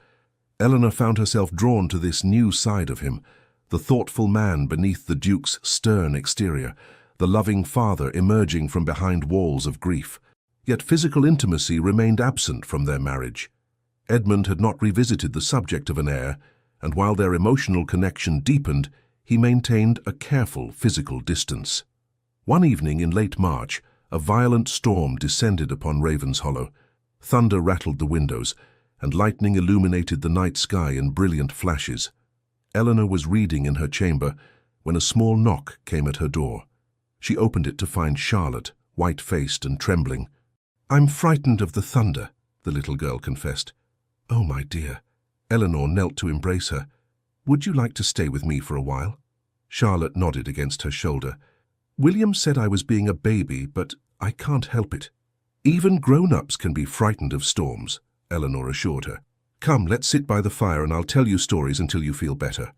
Eleanor found herself drawn to this new side of him, the thoughtful man beneath the Duke's stern exterior, the loving father emerging from behind walls of grief. Yet physical intimacy remained absent from their marriage. Edmund had not revisited the subject of an heir, and while their emotional connection deepened, he maintained a careful physical distance. One evening in late March, a violent storm descended upon Ravenshollow. Thunder rattled the windows, and lightning illuminated the night sky in brilliant flashes. Eleanor was reading in her chamber when a small knock came at her door. She opened it to find Charlotte, white-faced and trembling. "I'm frightened of the thunder," the little girl confessed. "Oh, my dear." Eleanor knelt to embrace her. "Would you like to stay with me for a while?" Charlotte nodded against her shoulder. "William said I was being a baby, but I can't help it." "Even grown-ups can be frightened of storms," Eleanor assured her. "Come, let's sit by the fire and I'll tell you stories until you feel better."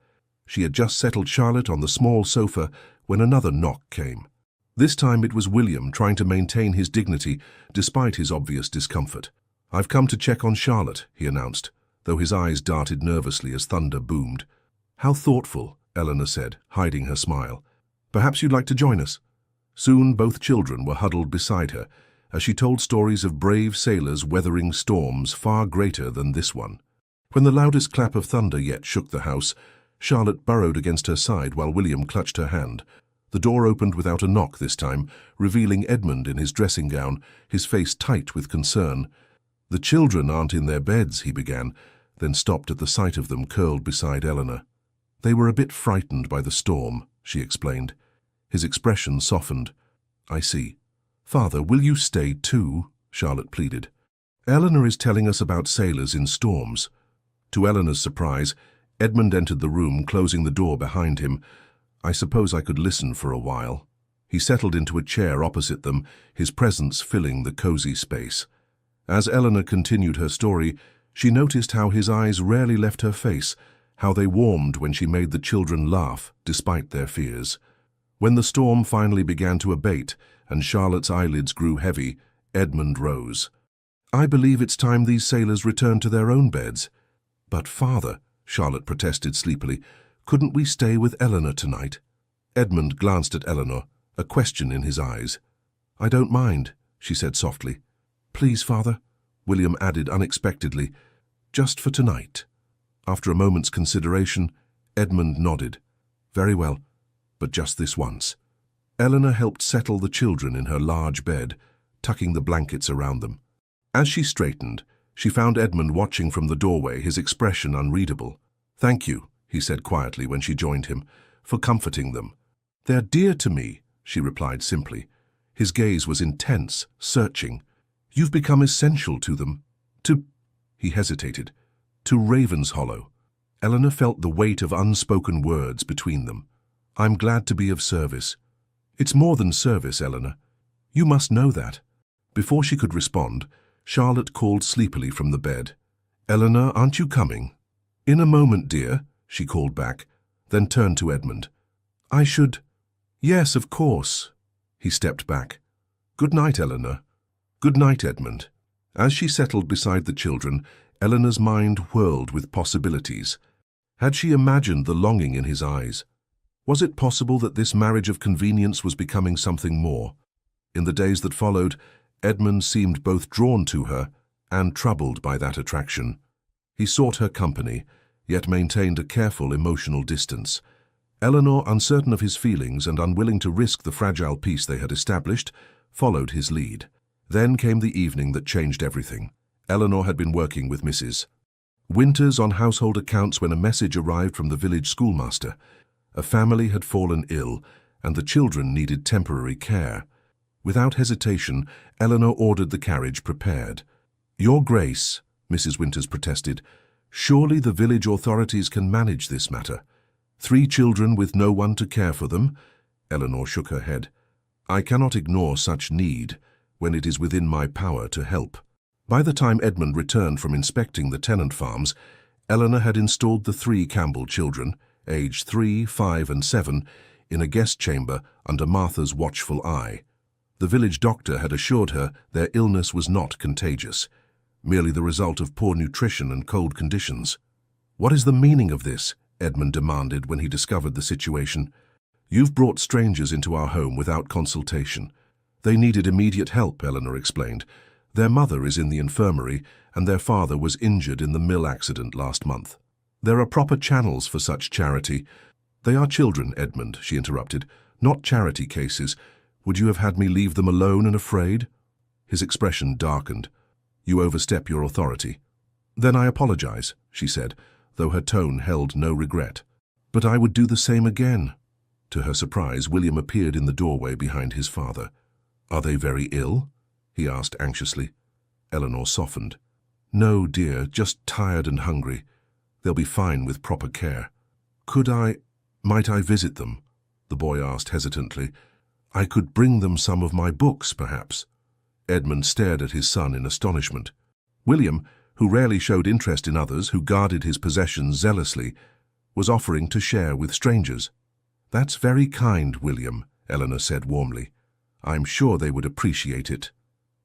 She had just settled Charlotte on the small sofa when another knock came. This time it was William trying to maintain his dignity despite his obvious discomfort. "I've come to check on Charlotte," he announced, though his eyes darted nervously as thunder boomed. "How thoughtful," Eleanor said, hiding her smile. "Perhaps you'd like to join us?" Soon both children were huddled beside her, as she told stories of brave sailors weathering storms far greater than this one. When the loudest clap of thunder yet shook the house, Charlotte burrowed against her side while William clutched her hand. The door opened without a knock this time, revealing Edmund in his dressing gown, his face tight with concern. "The children aren't in their beds," he began, then stopped at the sight of them curled beside Eleanor. "They were a bit frightened by the storm," she explained. His expression softened. "I see. Father, will you stay too?" Charlotte pleaded. "Eleanor is telling us about sailors in storms." To Eleanor's surprise, Edmund entered the room, closing the door behind him. "I suppose I could listen for a while." He settled into a chair opposite them, his presence filling the cozy space. As Eleanor continued her story, she noticed how his eyes rarely left her face, how they warmed when she made the children laugh, despite their fears. When the storm finally began to abate and Charlotte's eyelids grew heavy, Edmund rose. "I believe it's time these sailors returned to their own beds." "But, Father," Charlotte protested sleepily, "couldn't we stay with Eleanor tonight?" Edmund glanced at Eleanor, a question in his eyes. "I don't mind," she said softly. "Please, Father," William added unexpectedly, "just for tonight." After a moment's consideration, Edmund nodded. "Very well, but just this once." Eleanor helped settle the children in her large bed, tucking the blankets around them. As she straightened, she found Edmund watching from the doorway, his expression unreadable. "Thank you," he said quietly when she joined him, "for comforting them." "They're dear to me," she replied simply. His gaze was intense, searching. "You've become essential to them. He hesitated. "To Ravenshollow." Eleanor felt the weight of unspoken words between them. "I'm glad to be of service." "It's more than service, Eleanor. You must know that." Before she could respond, Charlotte called sleepily from the bed. "Eleanor, aren't you coming?" "In a moment, dear," she called back, then turned to Edmund. "I should—" "Yes, of course." He stepped back. "Good night, Eleanor." "Good night, Edmund." As she settled beside the children, Eleanor's mind whirled with possibilities. Had she imagined the longing in his eyes? Was it possible that this marriage of convenience was becoming something more? In the days that followed, Edmund seemed both drawn to her and troubled by that attraction. He sought her company, yet maintained a careful emotional distance. Eleanor, uncertain of his feelings and unwilling to risk the fragile peace they had established, followed his lead. Then came the evening that changed everything. Eleanor had been working with Mrs. Winters on household accounts when a message arrived from the village schoolmaster. A family had fallen ill, and the children needed temporary care. Without hesitation, Eleanor ordered the carriage prepared. "Your Grace," Mrs. Winters protested, "surely the village authorities can manage this matter. 3 children with no one to care for them?" Eleanor shook her head. "I cannot ignore such need when it is within my power to help." By the time Edmund returned from inspecting the tenant farms, Eleanor had installed the 3 Campbell children, aged 3, 5, and 7, in a guest chamber under Martha's watchful eye. The village doctor had assured her their illness was not contagious, merely the result of poor nutrition and cold conditions. "What is the meaning of this?" Edmund demanded when he discovered the situation. "You've brought strangers into our home without consultation." "They needed immediate help," Eleanor explained. "Their mother is in the infirmary, and their father was injured in the mill accident last month. There are proper channels for such charity." "They are children, Edmund," she interrupted, "not charity cases. Would you have had me leave them alone and afraid?" His expression darkened. "You overstep your authority." "Then I apologize," she said, though her tone held no regret. "But I would do the same again." To her surprise, William appeared in the doorway behind his father. "Are they very ill?" he asked anxiously. Eleanor softened. "No, dear, just tired and hungry. They'll be fine with proper care." Might I visit them?" the boy asked hesitantly. "I could bring them some of my books, perhaps." Edmund stared at his son in astonishment. William, who rarely showed interest in others, who guarded his possessions zealously, was offering to share with strangers. "That's very kind, William," Eleanor said warmly. "I'm sure they would appreciate it."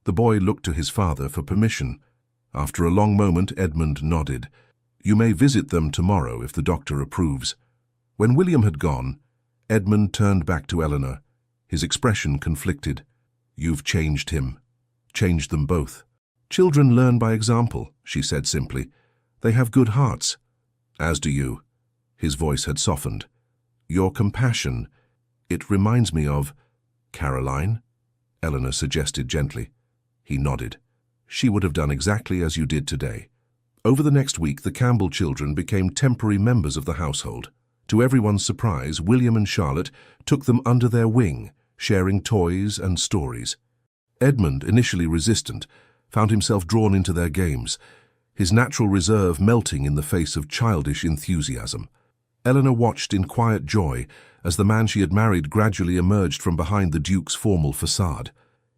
The boy looked to his father for permission. After a long moment, Edmund nodded. "You may visit them tomorrow if the doctor approves." When William had gone, Edmund turned back to Eleanor. His expression conflicted. "You've changed him. Changed them both." "Children learn by example," she said simply. "They have good hearts." "As do you." His voice had softened. "Your compassion, it reminds me of—" "Caroline?" Eleanor suggested gently. He nodded. "She would have done exactly as you did today." Over the next week, the Campbell children became temporary members of the household. To everyone's surprise, William and Charlotte took them under their wing, sharing toys and stories. Edmund, initially resistant, found himself drawn into their games, his natural reserve melting in the face of childish enthusiasm. Eleanor watched in quiet joy as the man she had married gradually emerged from behind the Duke's formal facade.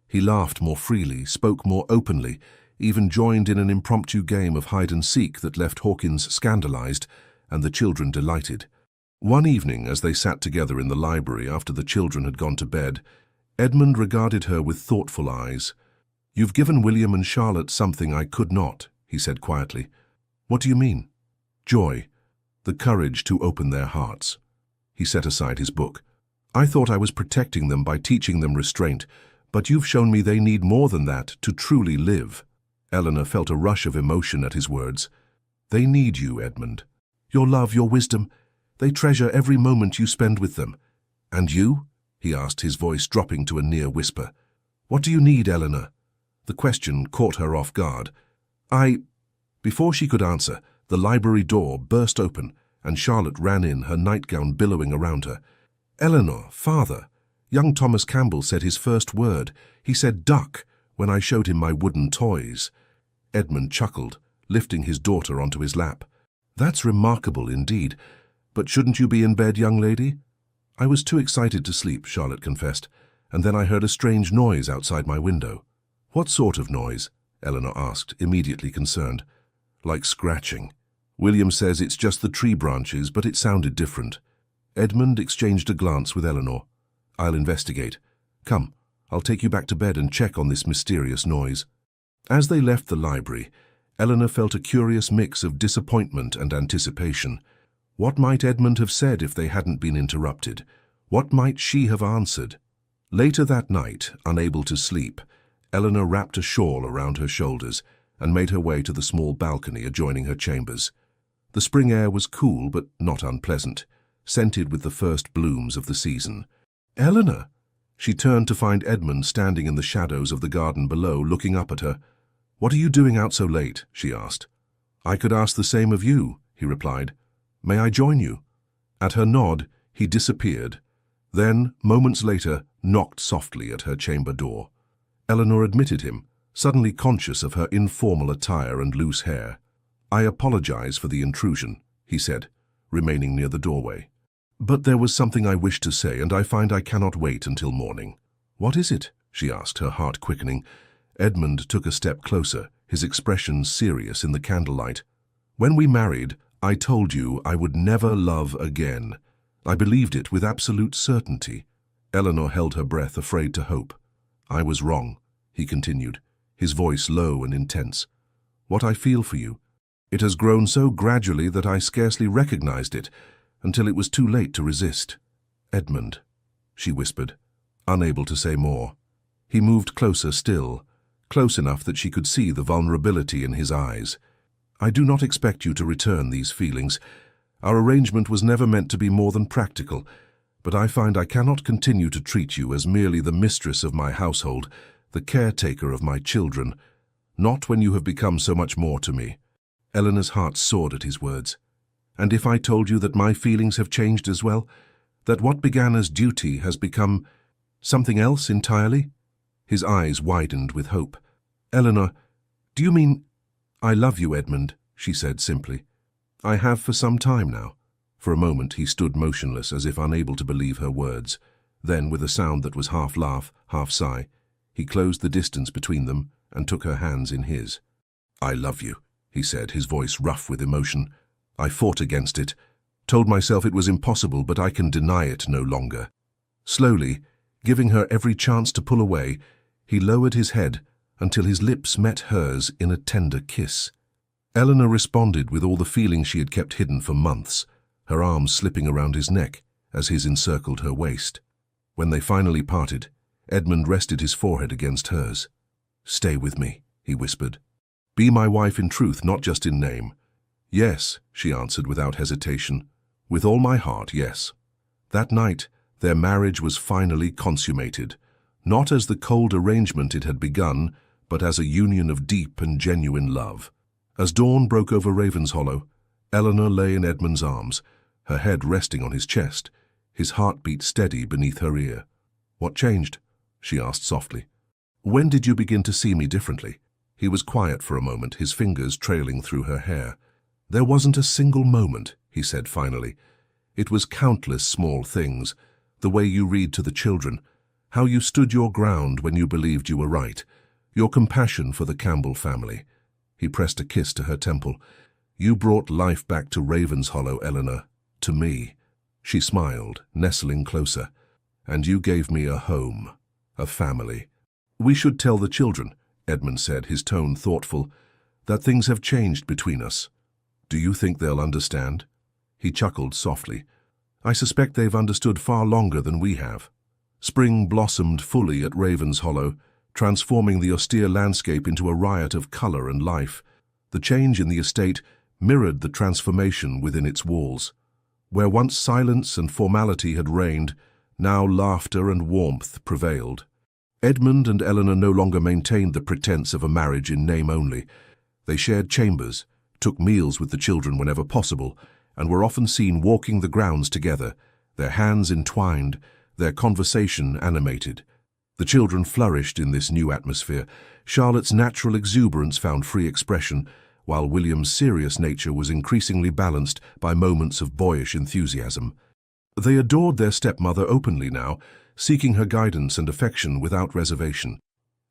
He laughed more freely, spoke more openly, even joined in an impromptu game of hide-and-seek that left Hawkins scandalized and the children delighted. One evening, as they sat together in the library after the children had gone to bed, Edmund regarded her with thoughtful eyes. "You've given William and Charlotte something I could not," he said quietly. "What do you mean?" "Joy. The courage to open their hearts." He set aside his book. "I thought I was protecting them by teaching them restraint, but you've shown me they need more than that to truly live." Eleanor felt a rush of emotion at his words. "They need you, Edmund. Your love, your wisdom. They treasure every moment you spend with them." "And you?" he asked, his voice dropping to a near whisper. "What do you need, Eleanor?" The question caught her off guard. Before she could answer, the library door burst open, and Charlotte ran in, her nightgown billowing around her. "Eleanor, father, young Thomas Campbell said his first word. He said 'duck' when I showed him my wooden toys." Edmund chuckled, lifting his daughter onto his lap. "That's remarkable indeed. But shouldn't you be in bed, young lady?" "I was too excited to sleep," Charlotte confessed, "and then I heard a strange noise outside my window." "What sort of noise?" Eleanor asked, immediately concerned. "Like scratching. William says it's just the tree branches, but it sounded different." Edmund exchanged a glance with Eleanor. "I'll investigate. Come, I'll take you back to bed and check on this mysterious noise." As they left the library, Eleanor felt a curious mix of disappointment and anticipation. What might Edmund have said if they hadn't been interrupted? What might she have answered? Later that night, unable to sleep, Eleanor wrapped a shawl around her shoulders and made her way to the small balcony adjoining her chambers. The spring air was cool but not unpleasant, scented with the first blooms of the season. "Eleanor!" She turned to find Edmund standing in the shadows of the garden below, looking up at her. "What are you doing out so late?" she asked. "I could ask the same of you," he replied. "May I join you?" At her nod, he disappeared, then, moments later, knocked softly at her chamber door. Eleanor admitted him, suddenly conscious of her informal attire and loose hair. "I apologize for the intrusion," he said, remaining near the doorway. "But there was something I wished to say, and I find I cannot wait until morning." "What is it?" she asked, her heart quickening. Edmund took a step closer, his expression serious in the candlelight. "When we married, I told you I would never love again. I believed it with absolute certainty." Eleanor held her breath, afraid to hope. I was wrong, he continued, his voice low and intense. What I feel for you, it has grown so gradually that I scarcely recognized it until it was too late to resist. Edmund, she whispered, unable to say more. He moved closer still, close enough that she could see the vulnerability in his eyes. I do not expect you to return these feelings. Our arrangement was never meant to be more than practical, but I find I cannot continue to treat you as merely the mistress of my household, the caretaker of my children, not when you have become so much more to me. Eleanor's heart soared at his words. And if I told you that my feelings have changed as well, that what began as duty has become something else entirely? His eyes widened with hope. Eleanor, do you mean— I love you, Edmund, she said simply. I have for some time now. For a moment he stood motionless as if unable to believe her words. Then, with a sound that was half laugh, half sigh, he closed the distance between them and took her hands in his. I love you, he said, his voice rough with emotion. I fought against it, told myself it was impossible, but I can deny it no longer. Slowly, giving her every chance to pull away, he lowered his head until his lips met hers in a tender kiss. Eleanor responded with all the feeling she had kept hidden for months, her arms slipping around his neck as his encircled her waist. When they finally parted, Edmund rested his forehead against hers. Stay with me, he whispered. Be my wife in truth, not just in name. Yes, she answered without hesitation. With all my heart, yes. That night, their marriage was finally consummated, not as the cold arrangement it had begun, but as a union of deep and genuine love. As dawn broke over Ravenshollow, Eleanor lay in Edmund's arms, her head resting on his chest, his heartbeat steady beneath her ear. What changed? She asked softly. When did you begin to see me differently? He was quiet for a moment, his fingers trailing through her hair. There wasn't a single moment, he said finally. It was countless small things, the way you read to the children, how you stood your ground when you believed you were right, your compassion for the Campbell family. He pressed a kiss to her temple. You brought life back to Ravenshollow, Eleanor, to me. She smiled, nestling closer. And you gave me a home, a family. We should tell the children, Edmund said, his tone thoughtful, that things have changed between us. Do you think they'll understand? He chuckled softly. I suspect they've understood far longer than we have. Spring blossomed fully at Ravenshollow, transforming the austere landscape into a riot of colour and life. The change in the estate mirrored the transformation within its walls. Where once silence and formality had reigned, now laughter and warmth prevailed. Edmund and Eleanor no longer maintained the pretense of a marriage in name only. They shared chambers, took meals with the children whenever possible, and were often seen walking the grounds together, their hands entwined, their conversation animated. The children flourished in this new atmosphere. Charlotte's natural exuberance found free expression, while William's serious nature was increasingly balanced by moments of boyish enthusiasm. They adored their stepmother openly now, seeking her guidance and affection without reservation.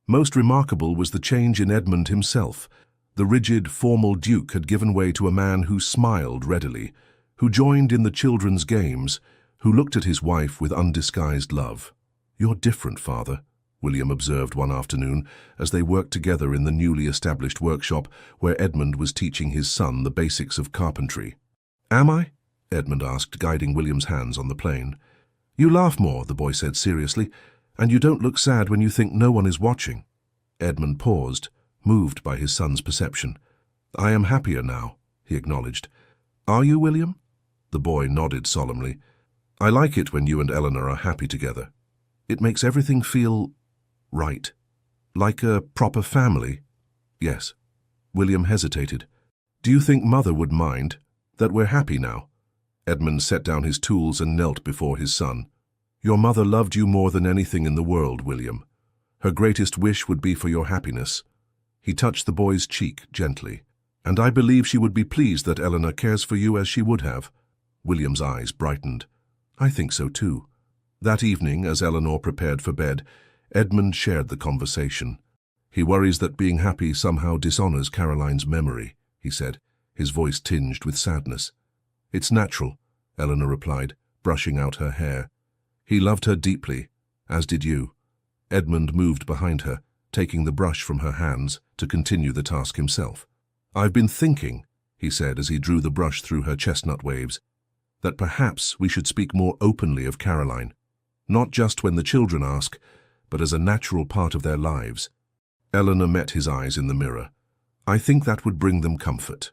Most remarkable was the change in Edmund himself. The rigid, formal Duke had given way to a man who smiled readily, who joined in the children's games, who looked at his wife with undisguised love. You're different, Father, William observed one afternoon as they worked together in the newly established workshop where Edmund was teaching his son the basics of carpentry. Am I? Edmund asked, guiding William's hands on the plane. You laugh more, the boy said seriously, and you don't look sad when you think no one is watching. Edmund paused, moved by his son's perception. I am happier now, he acknowledged. Are you, William? The boy nodded solemnly. I like it when you and Eleanor are happy together. It makes everything feel right. Like a proper family. Yes. William hesitated. Do you think Mother would mind that we're happy now? Edmund set down his tools and knelt before his son. Your mother loved you more than anything in the world, William. Her greatest wish would be for your happiness. He touched the boy's cheek gently. And I believe she would be pleased that Eleanor cares for you as she would have. William's eyes brightened. I think so too. That evening, as Eleanor prepared for bed, Edmund shared the conversation. He worries that being happy somehow dishonors Caroline's memory, he said, his voice tinged with sadness. It's natural, Eleanor replied, brushing out her hair. He loved her deeply, as did you. Edmund moved behind her, taking the brush from her hands to continue the task himself. "I've been thinking," he said as he drew the brush through her chestnut waves, "that perhaps we should speak more openly of Caroline, not just when the children ask, but as a natural part of their lives." Eleanor met his eyes in the mirror. "I think that would bring them comfort.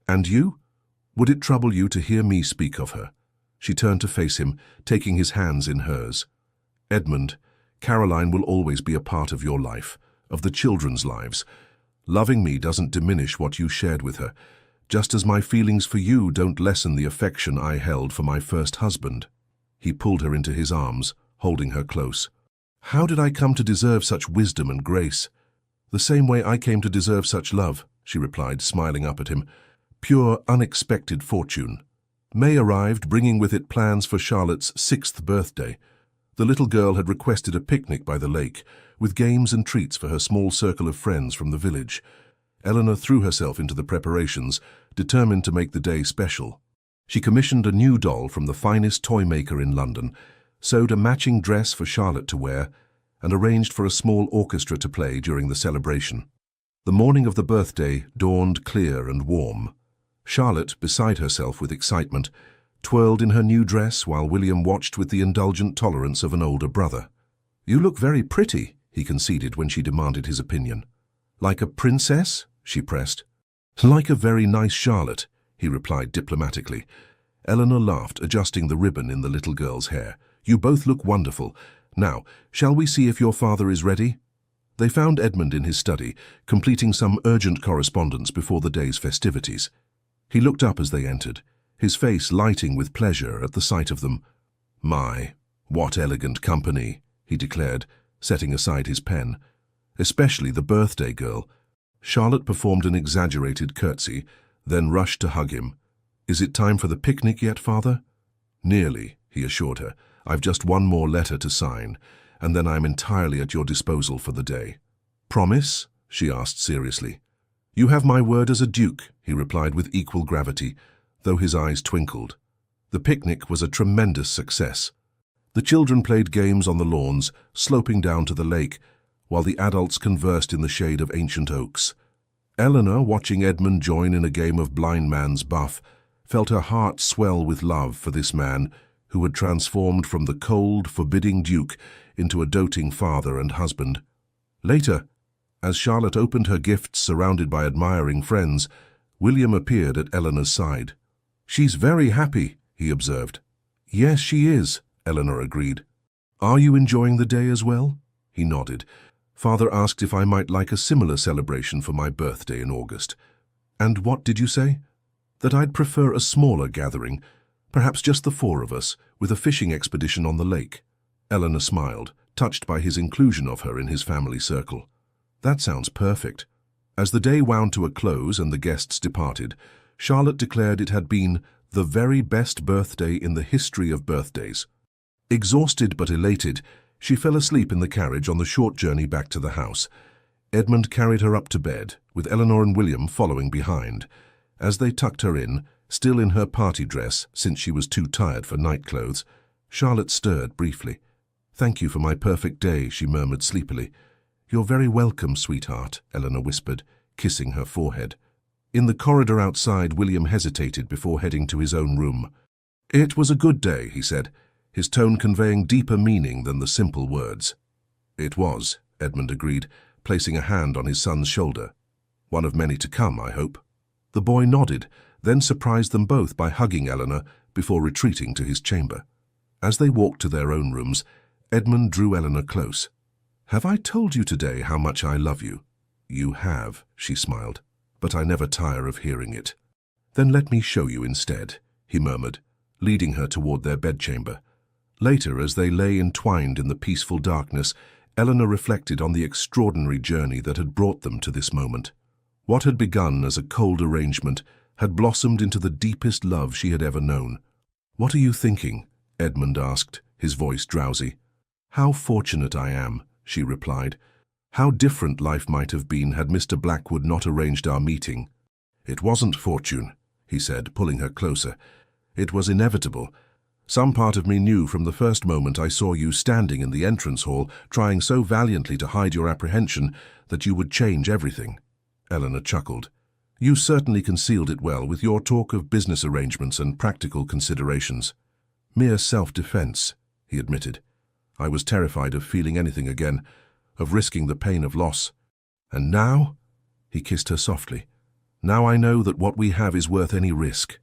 And you? Would it trouble you to hear me speak of her?" She turned to face him, taking his hands in hers. "Edmund, Caroline will always be a part of your life, of the children's lives. Loving me doesn't diminish what you shared with her, just as my feelings for you don't lessen the affection I held for my first husband." He pulled her into his arms, holding her close. "How did I come to deserve such wisdom and grace?" "The same way I came to deserve such love," she replied, smiling up at him. "Pure, unexpected fortune." May arrived, bringing with it plans for Charlotte's 6th birthday. The little girl had requested a picnic by the lake, with games and treats for her small circle of friends from the village. Eleanor threw herself into the preparations, determined to make the day special. She commissioned a new doll from the finest toy maker in London, sewed a matching dress for Charlotte to wear, and arranged for a small orchestra to play during the celebration. The morning of the birthday dawned clear and warm. Charlotte, beside herself with excitement, twirled in her new dress while William watched with the indulgent tolerance of an older brother. "You look very pretty," he conceded when she demanded his opinion. "Like a princess?" she pressed. "Like a very nice Charlotte," he replied diplomatically. Eleanor laughed, adjusting the ribbon in the little girl's hair. "You both look wonderful. Now, shall we see if your father is ready?" They found Edmund in his study, completing some urgent correspondence before the day's festivities. He looked up as they entered, his face lighting with pleasure at the sight of them. "My, what elegant company," he declared, setting aside his pen. "Especially the birthday girl." Charlotte performed an exaggerated curtsy, then rushed to hug him. "Is it time for the picnic yet, Father?" "Nearly," he assured her. "I've just one more letter to sign, and then I'm entirely at your disposal for the day." "Promise?" she asked seriously. "You have my word as a duke," he replied with equal gravity, though his eyes twinkled. The picnic was a tremendous success. The children played games on the lawns, sloping down to the lake, while the adults conversed in the shade of ancient oaks. Eleanor, watching Edmund join in a game of blind man's buff, felt her heart swell with love for this man who had transformed from the cold, forbidding duke into a doting father and husband. Later, as Charlotte opened her gifts surrounded by admiring friends, William appeared at Eleanor's side. "She's very happy," he observed. "Yes, she is," Eleanor agreed. "Are you enjoying the day as well?" He nodded. "Father asked if I might like a similar celebration for my birthday in August." "And what did you say?" "That I'd prefer a smaller gathering, perhaps just the 4 of us, with a fishing expedition on the lake." Eleanor smiled, touched by his inclusion of her in his family circle. "That sounds perfect." As the day wound to a close and the guests departed, Charlotte declared it had been the very best birthday in the history of birthdays. Exhausted but elated, she fell asleep in the carriage on the short journey back to the house. Edmund carried her up to bed, with Eleanor and William following behind. As they tucked her in, still in her party dress since she was too tired for nightclothes, Charlotte stirred briefly. "Thank you for my perfect day," she murmured sleepily. "You're very welcome, sweetheart," Eleanor whispered, kissing her forehead. In the corridor outside, William hesitated before heading to his own room. "It was a good day," he said, his tone conveying deeper meaning than the simple words. "It was," Edmund agreed, placing a hand on his son's shoulder. "One of many to come, I hope." The boy nodded, then surprised them both by hugging Eleanor before retreating to his chamber. As they walked to their own rooms, Edmund drew Eleanor close. "Have I told you today how much I love you?" "You have," she smiled, "but I never tire of hearing it." "Then let me show you instead," he murmured, leading her toward their bedchamber. Later, as they lay entwined in the peaceful darkness, Eleanor reflected on the extraordinary journey that had brought them to this moment. What had begun as a cold arrangement had blossomed into the deepest love she had ever known. "What are you thinking?" Edmund asked, his voice drowsy. "How fortunate I am," she replied. "How different life might have been had Mr. Blackwood not arranged our meeting." "It wasn't fortune," he said, pulling her closer. "It was inevitable. Some part of me knew from the first moment I saw you standing in the entrance hall, trying so valiantly to hide your apprehension, that you would change everything. Eleanor chuckled. You certainly concealed it well with your talk of business arrangements and practical considerations. Mere self-defense, he admitted. I was terrified of feeling anything again, of risking the pain of loss. And now? He kissed her softly. Now I know that what we have is worth any risk.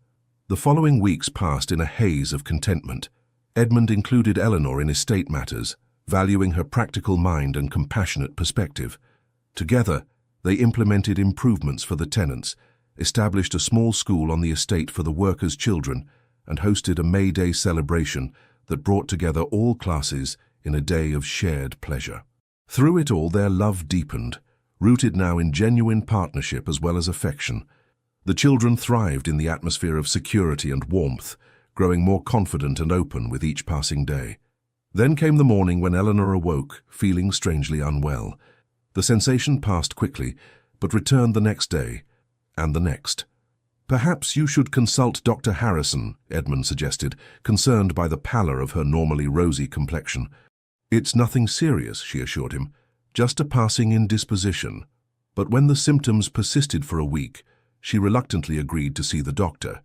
The following weeks passed in a haze of contentment. Edmund included Eleanor in estate matters, valuing her practical mind and compassionate perspective. Together, they implemented improvements for the tenants, established a small school on the estate for the workers' children, and hosted a May Day celebration that brought together all classes in a day of shared pleasure. Through it all, their love deepened, rooted now in genuine partnership as well as affection. The children thrived in the atmosphere of security and warmth, growing more confident and open with each passing day. Then came the morning when Eleanor awoke, feeling strangely unwell. The sensation passed quickly, but returned the next day, and the next. Perhaps you should consult Dr. Harrison, Edmund suggested, concerned by the pallor of her normally rosy complexion. It's nothing serious, she assured him, just a passing indisposition. But when the symptoms persisted for a week, she reluctantly agreed to see the doctor.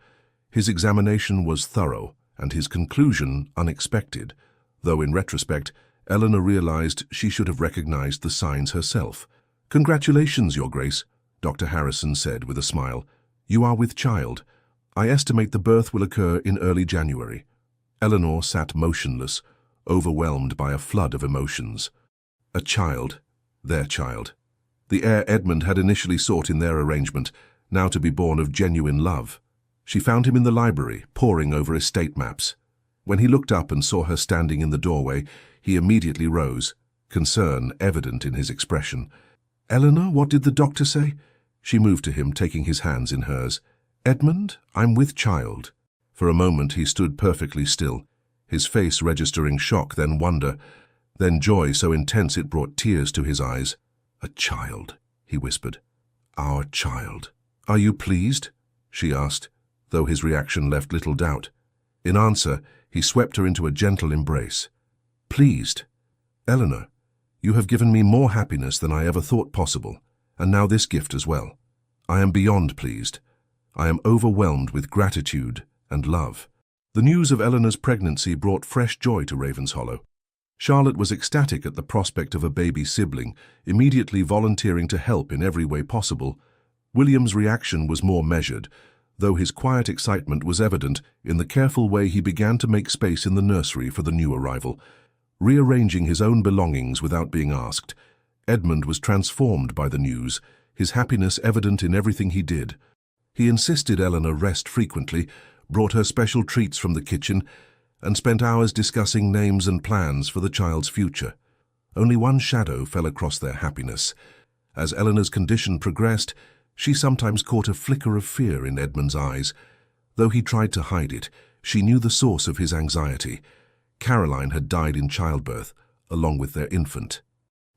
His examination was thorough, and his conclusion unexpected, though in retrospect, Eleanor realized she should have recognized the signs herself. Congratulations, Your Grace, Dr. Harrison said with a smile. You are with child. I estimate the birth will occur in early January. Eleanor sat motionless, overwhelmed by a flood of emotions. A child, their child. The heir Edmund had initially sought in their arrangement, now to be born of genuine love. She found him in the library, poring over estate maps. When he looked up and saw her standing in the doorway, he immediately rose, concern evident in his expression. Eleanor, what did the doctor say? She moved to him, taking his hands in hers. Edmund, I'm with child. For a moment he stood perfectly still, his face registering shock, then wonder, then joy so intense it brought tears to his eyes. A child, he whispered. Our child. Are you pleased? She asked, though his reaction left little doubt. In answer, he swept her into a gentle embrace. Pleased? Eleanor, you have given me more happiness than I ever thought possible, and now this gift as well. I am beyond pleased. I am overwhelmed with gratitude and love. The news of Eleanor's pregnancy brought fresh joy to Ravenshollow. Charlotte was ecstatic at the prospect of a baby sibling, immediately volunteering to help in every way possible. William's reaction was more measured, though his quiet excitement was evident in the careful way he began to make space in the nursery for the new arrival. Rearranging his own belongings without being asked, Edmund was transformed by the news, his happiness evident in everything he did. He insisted Eleanor rest frequently, brought her special treats from the kitchen, and spent hours discussing names and plans for the child's future. Only one shadow fell across their happiness. As Eleanor's condition progressed, she sometimes caught a flicker of fear in Edmund's eyes. Though he tried to hide it, she knew the source of his anxiety. Caroline had died in childbirth, along with their infant.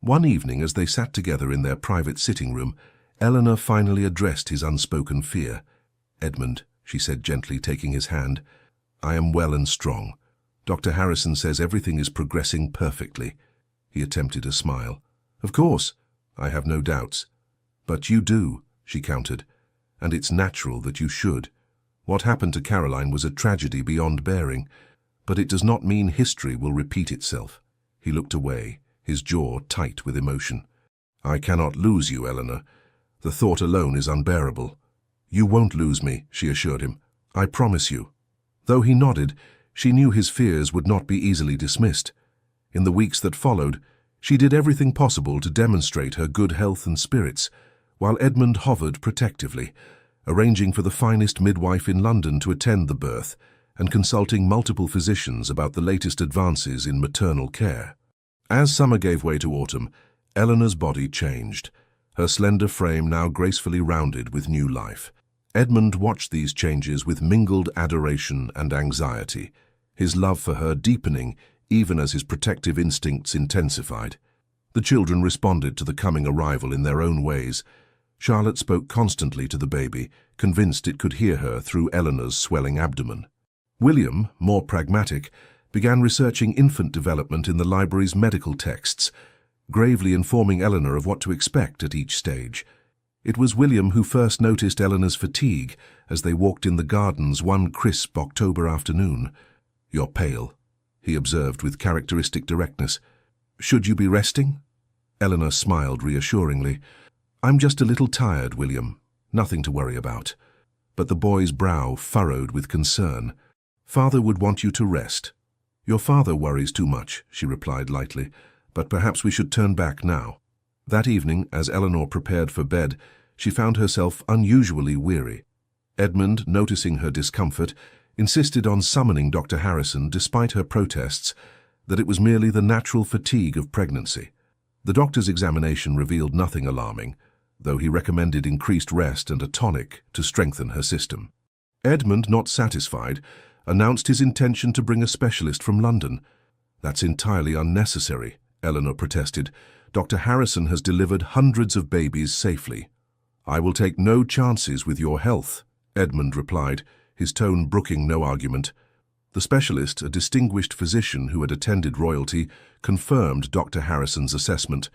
One evening, as they sat together in their private sitting room, Eleanor finally addressed his unspoken fear. Edmund, she said gently, taking his hand, I am well and strong. Dr. Harrison says everything is progressing perfectly. He attempted a smile. Of course, I have no doubts. But you do, she countered, and it's natural that you should. What happened to Caroline was a tragedy beyond bearing, but it does not mean history will repeat itself. He looked away, his jaw tight with emotion. I cannot lose you, Eleanor. The thought alone is unbearable. You won't lose me, she assured him. I promise you. Though he nodded, she knew his fears would not be easily dismissed. In the weeks that followed, she did everything possible to demonstrate her good health and spirits, while Edmund hovered protectively, arranging for the finest midwife in London to attend the birth and consulting multiple physicians about the latest advances in maternal care. As summer gave way to autumn, Eleanor's body changed, her slender frame now gracefully rounded with new life. Edmund watched these changes with mingled adoration and anxiety, his love for her deepening even as his protective instincts intensified. The children responded to the coming arrival in their own ways. Charlotte spoke constantly to the baby, convinced it could hear her through Eleanor's swelling abdomen. William, more pragmatic, began researching infant development in the library's medical texts, gravely informing Eleanor of what to expect at each stage. It was William who first noticed Eleanor's fatigue as they walked in the gardens one crisp October afternoon. "You're pale," he observed with characteristic directness. "Should you be resting?" Eleanor smiled reassuringly. "I'm just a little tired, William. Nothing to worry about." But the boy's brow furrowed with concern. "Father would want you to rest." "Your father worries too much," she replied lightly, "but perhaps we should turn back now." That evening, as Eleanor prepared for bed, she found herself unusually weary. Edmund, noticing her discomfort, insisted on summoning Dr. Harrison despite her protests that it was merely the natural fatigue of pregnancy. The doctor's examination revealed nothing alarming, though he recommended increased rest and a tonic to strengthen her system. Edmund, not satisfied, announced his intention to bring a specialist from London. "That's entirely unnecessary," Eleanor protested. "Dr. Harrison has delivered hundreds of babies safely." "I will take no chances with your health," Edmund replied, his tone brooking no argument. The specialist, a distinguished physician who had attended royalty, confirmed Dr. Harrison's assessment.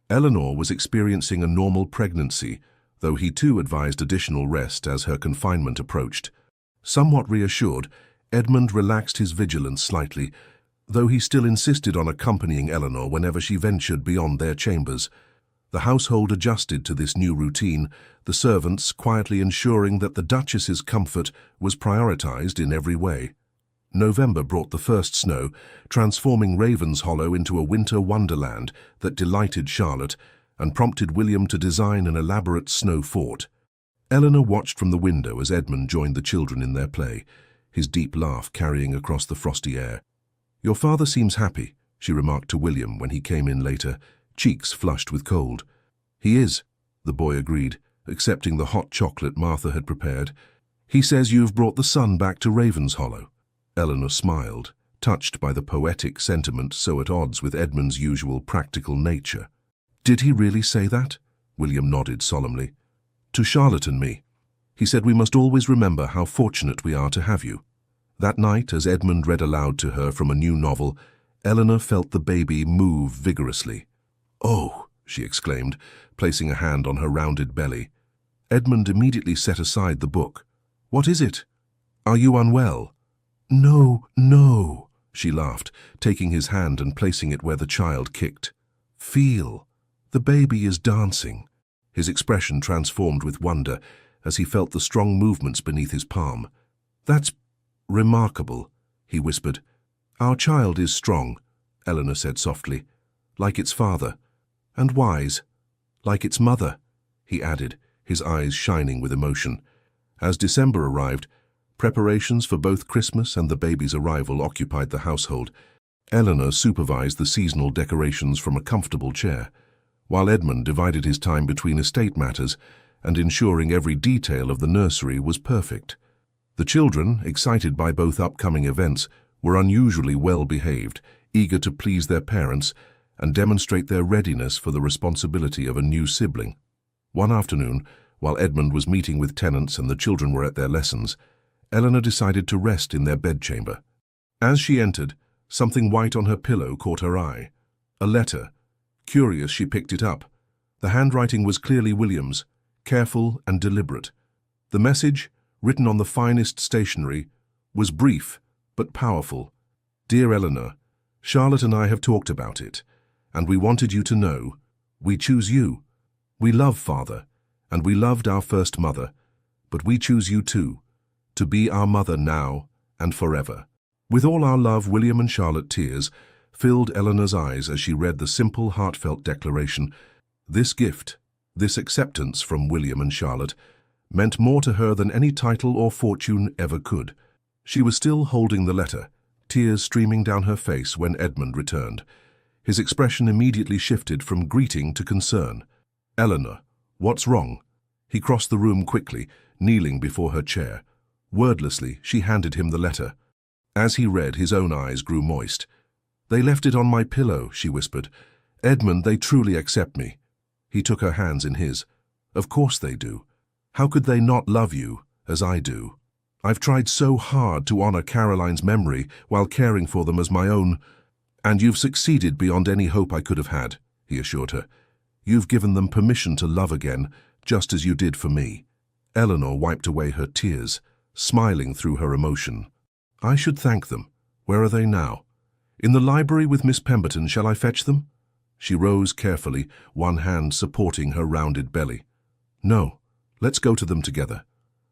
Eleanor was experiencing a normal pregnancy, though he too advised additional rest as her confinement approached. Somewhat reassured, Edmund relaxed his vigilance slightly, though he still insisted on accompanying Eleanor whenever she ventured beyond their chambers. The household adjusted to this new routine, the servants quietly ensuring that the Duchess's comfort was prioritized in every way. November brought the first snow, transforming Ravenshollow into a winter wonderland that delighted Charlotte and prompted William to design an elaborate snow fort. Eleanor watched from the window as Edmund joined the children in their play, his deep laugh carrying across the frosty air. "Your father seems happy," she remarked to William when he came in later, cheeks flushed with cold. "He is," the boy agreed, accepting the hot chocolate Martha had prepared. "He says you've brought the sun back to Ravenshollow." Eleanor smiled, touched by the poetic sentiment so at odds with Edmund's usual practical nature. "Did he really say that?" William nodded solemnly. "To Charlotte and me. He said we must always remember how fortunate we are to have you." That night, as Edmund read aloud to her from a new novel, Eleanor felt the baby move vigorously. "Oh!" she exclaimed, placing a hand on her rounded belly. Edmund immediately set aside the book. "What is it? Are you unwell?" "No, no," she laughed, taking his hand and placing it where the child kicked. "Feel. The baby is dancing." His expression transformed with wonder as he felt the strong movements beneath his palm. "That's remarkable," he whispered. "Our child is strong," Eleanor said softly, "like its father. And wise, like its mother," he added, his eyes shining with emotion. As December arrived, preparations for both Christmas and the baby's arrival occupied the household. Eleanor supervised the seasonal decorations from a comfortable chair, while Edmund divided his time between estate matters and ensuring every detail of the nursery was perfect. The children, excited by both upcoming events, were unusually well behaved, eager to please their parents and demonstrate their readiness for the responsibility of a new sibling. One afternoon, while Edmund was meeting with tenants and the children were at their lessons, Eleanor decided to rest in their bedchamber. As she entered, something white on her pillow caught her eye. A letter. Curious, she picked it up. The handwriting was clearly William's, careful and deliberate. The message, written on the finest stationery, was brief but powerful. "Dear Eleanor, Charlotte and I have talked about it, and we wanted you to know, we choose you. We love Father, and we loved our first mother, but we choose you too, to be our mother now and forever." With all our love, William and Charlotte, tears filled Eleanor's eyes as she read the simple, heartfelt declaration. This gift, this acceptance from William and Charlotte, meant more to her than any title or fortune ever could. She was still holding the letter, tears streaming down her face when Edmund returned. His expression immediately shifted from greeting to concern. "Eleanor, what's wrong?" He crossed the room quickly, kneeling before her chair. Wordlessly, she handed him the letter. As he read, his own eyes grew moist. "They left it on my pillow," she whispered. "Edmund, they truly accept me." He took her hands in his. "Of course they do. How could they not love you, as I do?" I've tried so hard to honor Caroline's memory while caring for them as my own, and you've succeeded beyond any hope I could have had, he assured her. You've given them permission to love again, just as you did for me. Eleanor wiped away her tears, smiling through her emotion. I should thank them. Where are they now? In the library with Miss Pemberton. Shall I fetch them? She rose carefully, one hand supporting her rounded belly. No, let's go to them together.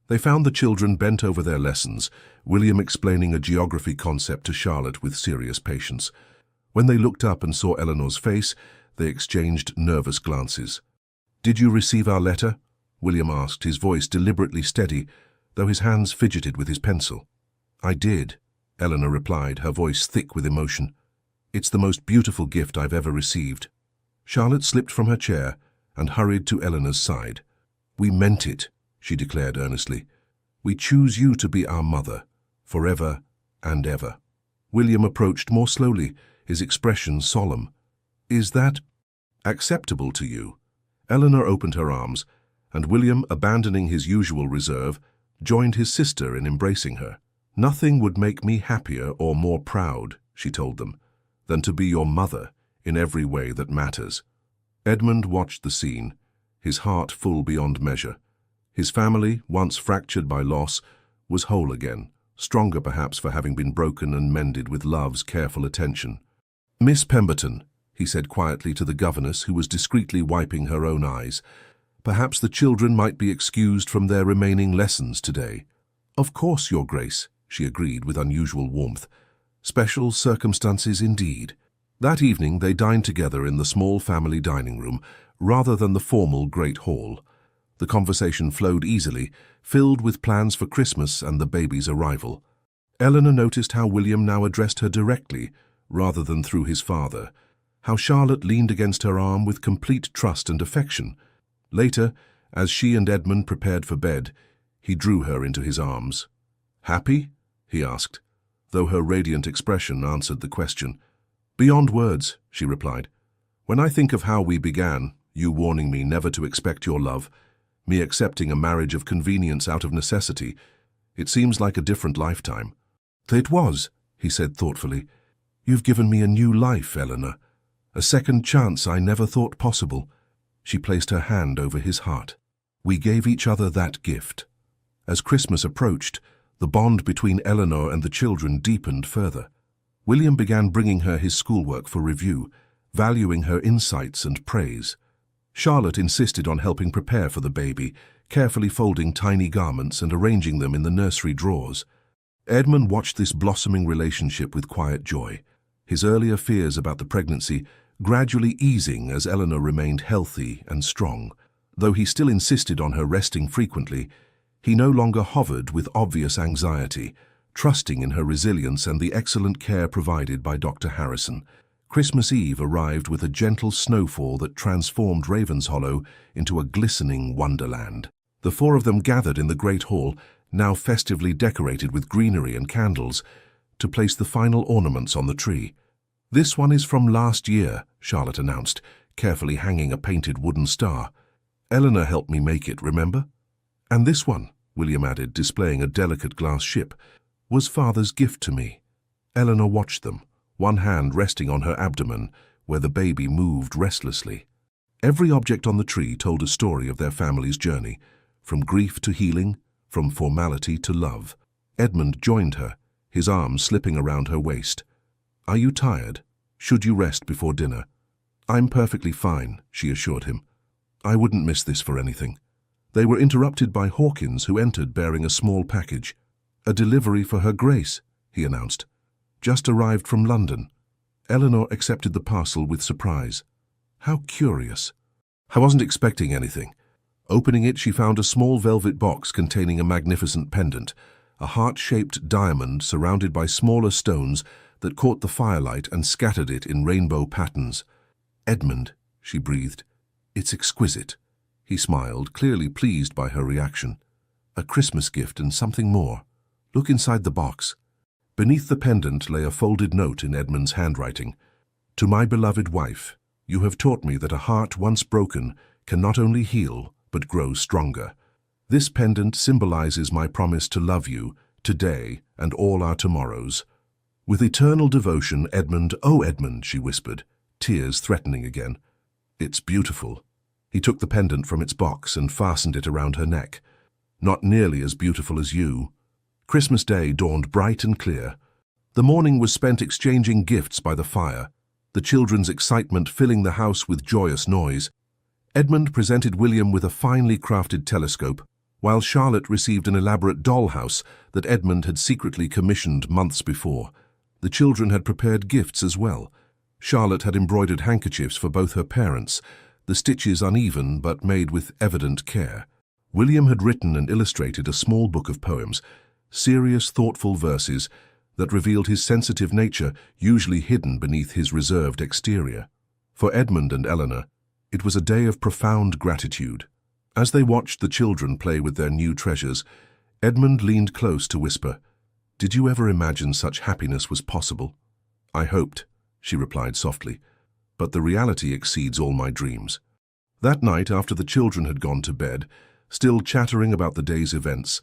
They found the children bent over their lessons, William explaining a geography concept to Charlotte with serious patience. When they looked up and saw Eleanor's face, they exchanged nervous glances. Did you receive our letter? William asked, his voice deliberately steady, though his hands fidgeted with his pencil. I did, Eleanor replied, her voice thick with emotion. It's the most beautiful gift I've ever received. Charlotte slipped from her chair and hurried to Eleanor's side. We meant it, she declared earnestly. We choose you to be our mother, forever and ever. William approached more slowly, his expression solemn. Is that acceptable to you? Eleanor opened her arms, and William, abandoning his usual reserve, joined his sister in embracing her. Nothing would make me happier or more proud, she told them, than to be your mother in every way that matters. Edmund watched the scene, his heart full beyond measure. His family, once fractured by loss, was whole again, stronger perhaps for having been broken and mended with love's careful attention. Miss Pemberton, he said quietly to the governess, who was discreetly wiping her own eyes, perhaps the children might be excused from their remaining lessons today. Of course, Your Grace, she agreed with unusual warmth. Special circumstances indeed. That evening they dined together in the small family dining room, rather than the formal great hall. The conversation flowed easily, filled with plans for Christmas and the baby's arrival. Eleanor noticed how William now addressed her directly, rather than through his father, how Charlotte leaned against her arm with complete trust and affection. Later, as she and Edmund prepared for bed, he drew her into his arms. Happy? He asked, though her radiant expression answered the question. Beyond words, she replied. When I think of how we began, you warning me never to expect your love, me accepting a marriage of convenience out of necessity, it seems like a different lifetime. It was, he said thoughtfully. You've given me a new life, Eleanor, a second chance I never thought possible. She placed her hand over his heart. We gave each other that gift. As Christmas approached, the bond between Eleanor and the children deepened further. William began bringing her his schoolwork for review, valuing her insights and praise. Charlotte insisted on helping prepare for the baby, carefully folding tiny garments and arranging them in the nursery drawers. Edmund watched this blossoming relationship with quiet joy, his earlier fears about the pregnancy gradually easing as Eleanor remained healthy and strong. Though he still insisted on her resting frequently, he no longer hovered with obvious anxiety, trusting in her resilience and the excellent care provided by Dr. Harrison. Christmas Eve arrived with a gentle snowfall that transformed Ravenshollow into a glistening wonderland. The four of them gathered in the great hall, now festively decorated with greenery and candles, to place the final ornaments on the tree. This one is from last year, Charlotte announced, carefully hanging a painted wooden star. Eleanor helped me make it, remember? And this one, William added, displaying a delicate glass ship, was Father's gift to me. Eleanor watched them, one hand resting on her abdomen, where the baby moved restlessly. Every object on the tree told a story of their family's journey, from grief to healing, from formality to love. Edmund joined her, his arms slipping around her waist. Are you tired? Should you rest before dinner? I'm perfectly fine, she assured him. I wouldn't miss this for anything. They were interrupted by Hawkins, who entered bearing a small package. A delivery for Her Grace, he announced. Just arrived from London. Eleanor accepted the parcel with surprise. How curious. I wasn't expecting anything. Opening it, she found a small velvet box containing a magnificent pendant, a heart-shaped diamond surrounded by smaller stones that caught the firelight and scattered it in rainbow patterns. Edmund, she breathed. It's exquisite. He smiled, clearly pleased by her reaction. A Christmas gift and something more. Look inside the box. Beneath the pendant lay a folded note in Edmund's handwriting. To my beloved wife, you have taught me that a heart once broken can not only heal, but grow stronger. This pendant symbolizes my promise to love you, today and all our tomorrows. With eternal devotion, Edmund, oh Edmund, she whispered, tears threatening again. It's beautiful. He took the pendant from its box and fastened it around her neck. Not nearly as beautiful as you. Christmas Day dawned bright and clear. The morning was spent exchanging gifts by the fire, the children's excitement filling the house with joyous noise. Edmund presented William with a finely crafted telescope, while Charlotte received an elaborate dollhouse that Edmund had secretly commissioned months before. The children had prepared gifts as well. Charlotte had embroidered handkerchiefs for both her parents, the stitches uneven but made with evident care. William had written and illustrated a small book of poems, serious, thoughtful verses that revealed his sensitive nature, usually hidden beneath his reserved exterior. For Edmund and Eleanor, it was a day of profound gratitude. As they watched the children play with their new treasures, Edmund leaned close to whisper, "Did you ever imagine such happiness was possible?" "I hoped," she replied softly, "but the reality exceeds all my dreams." That night, after the children had gone to bed, still chattering about the day's events,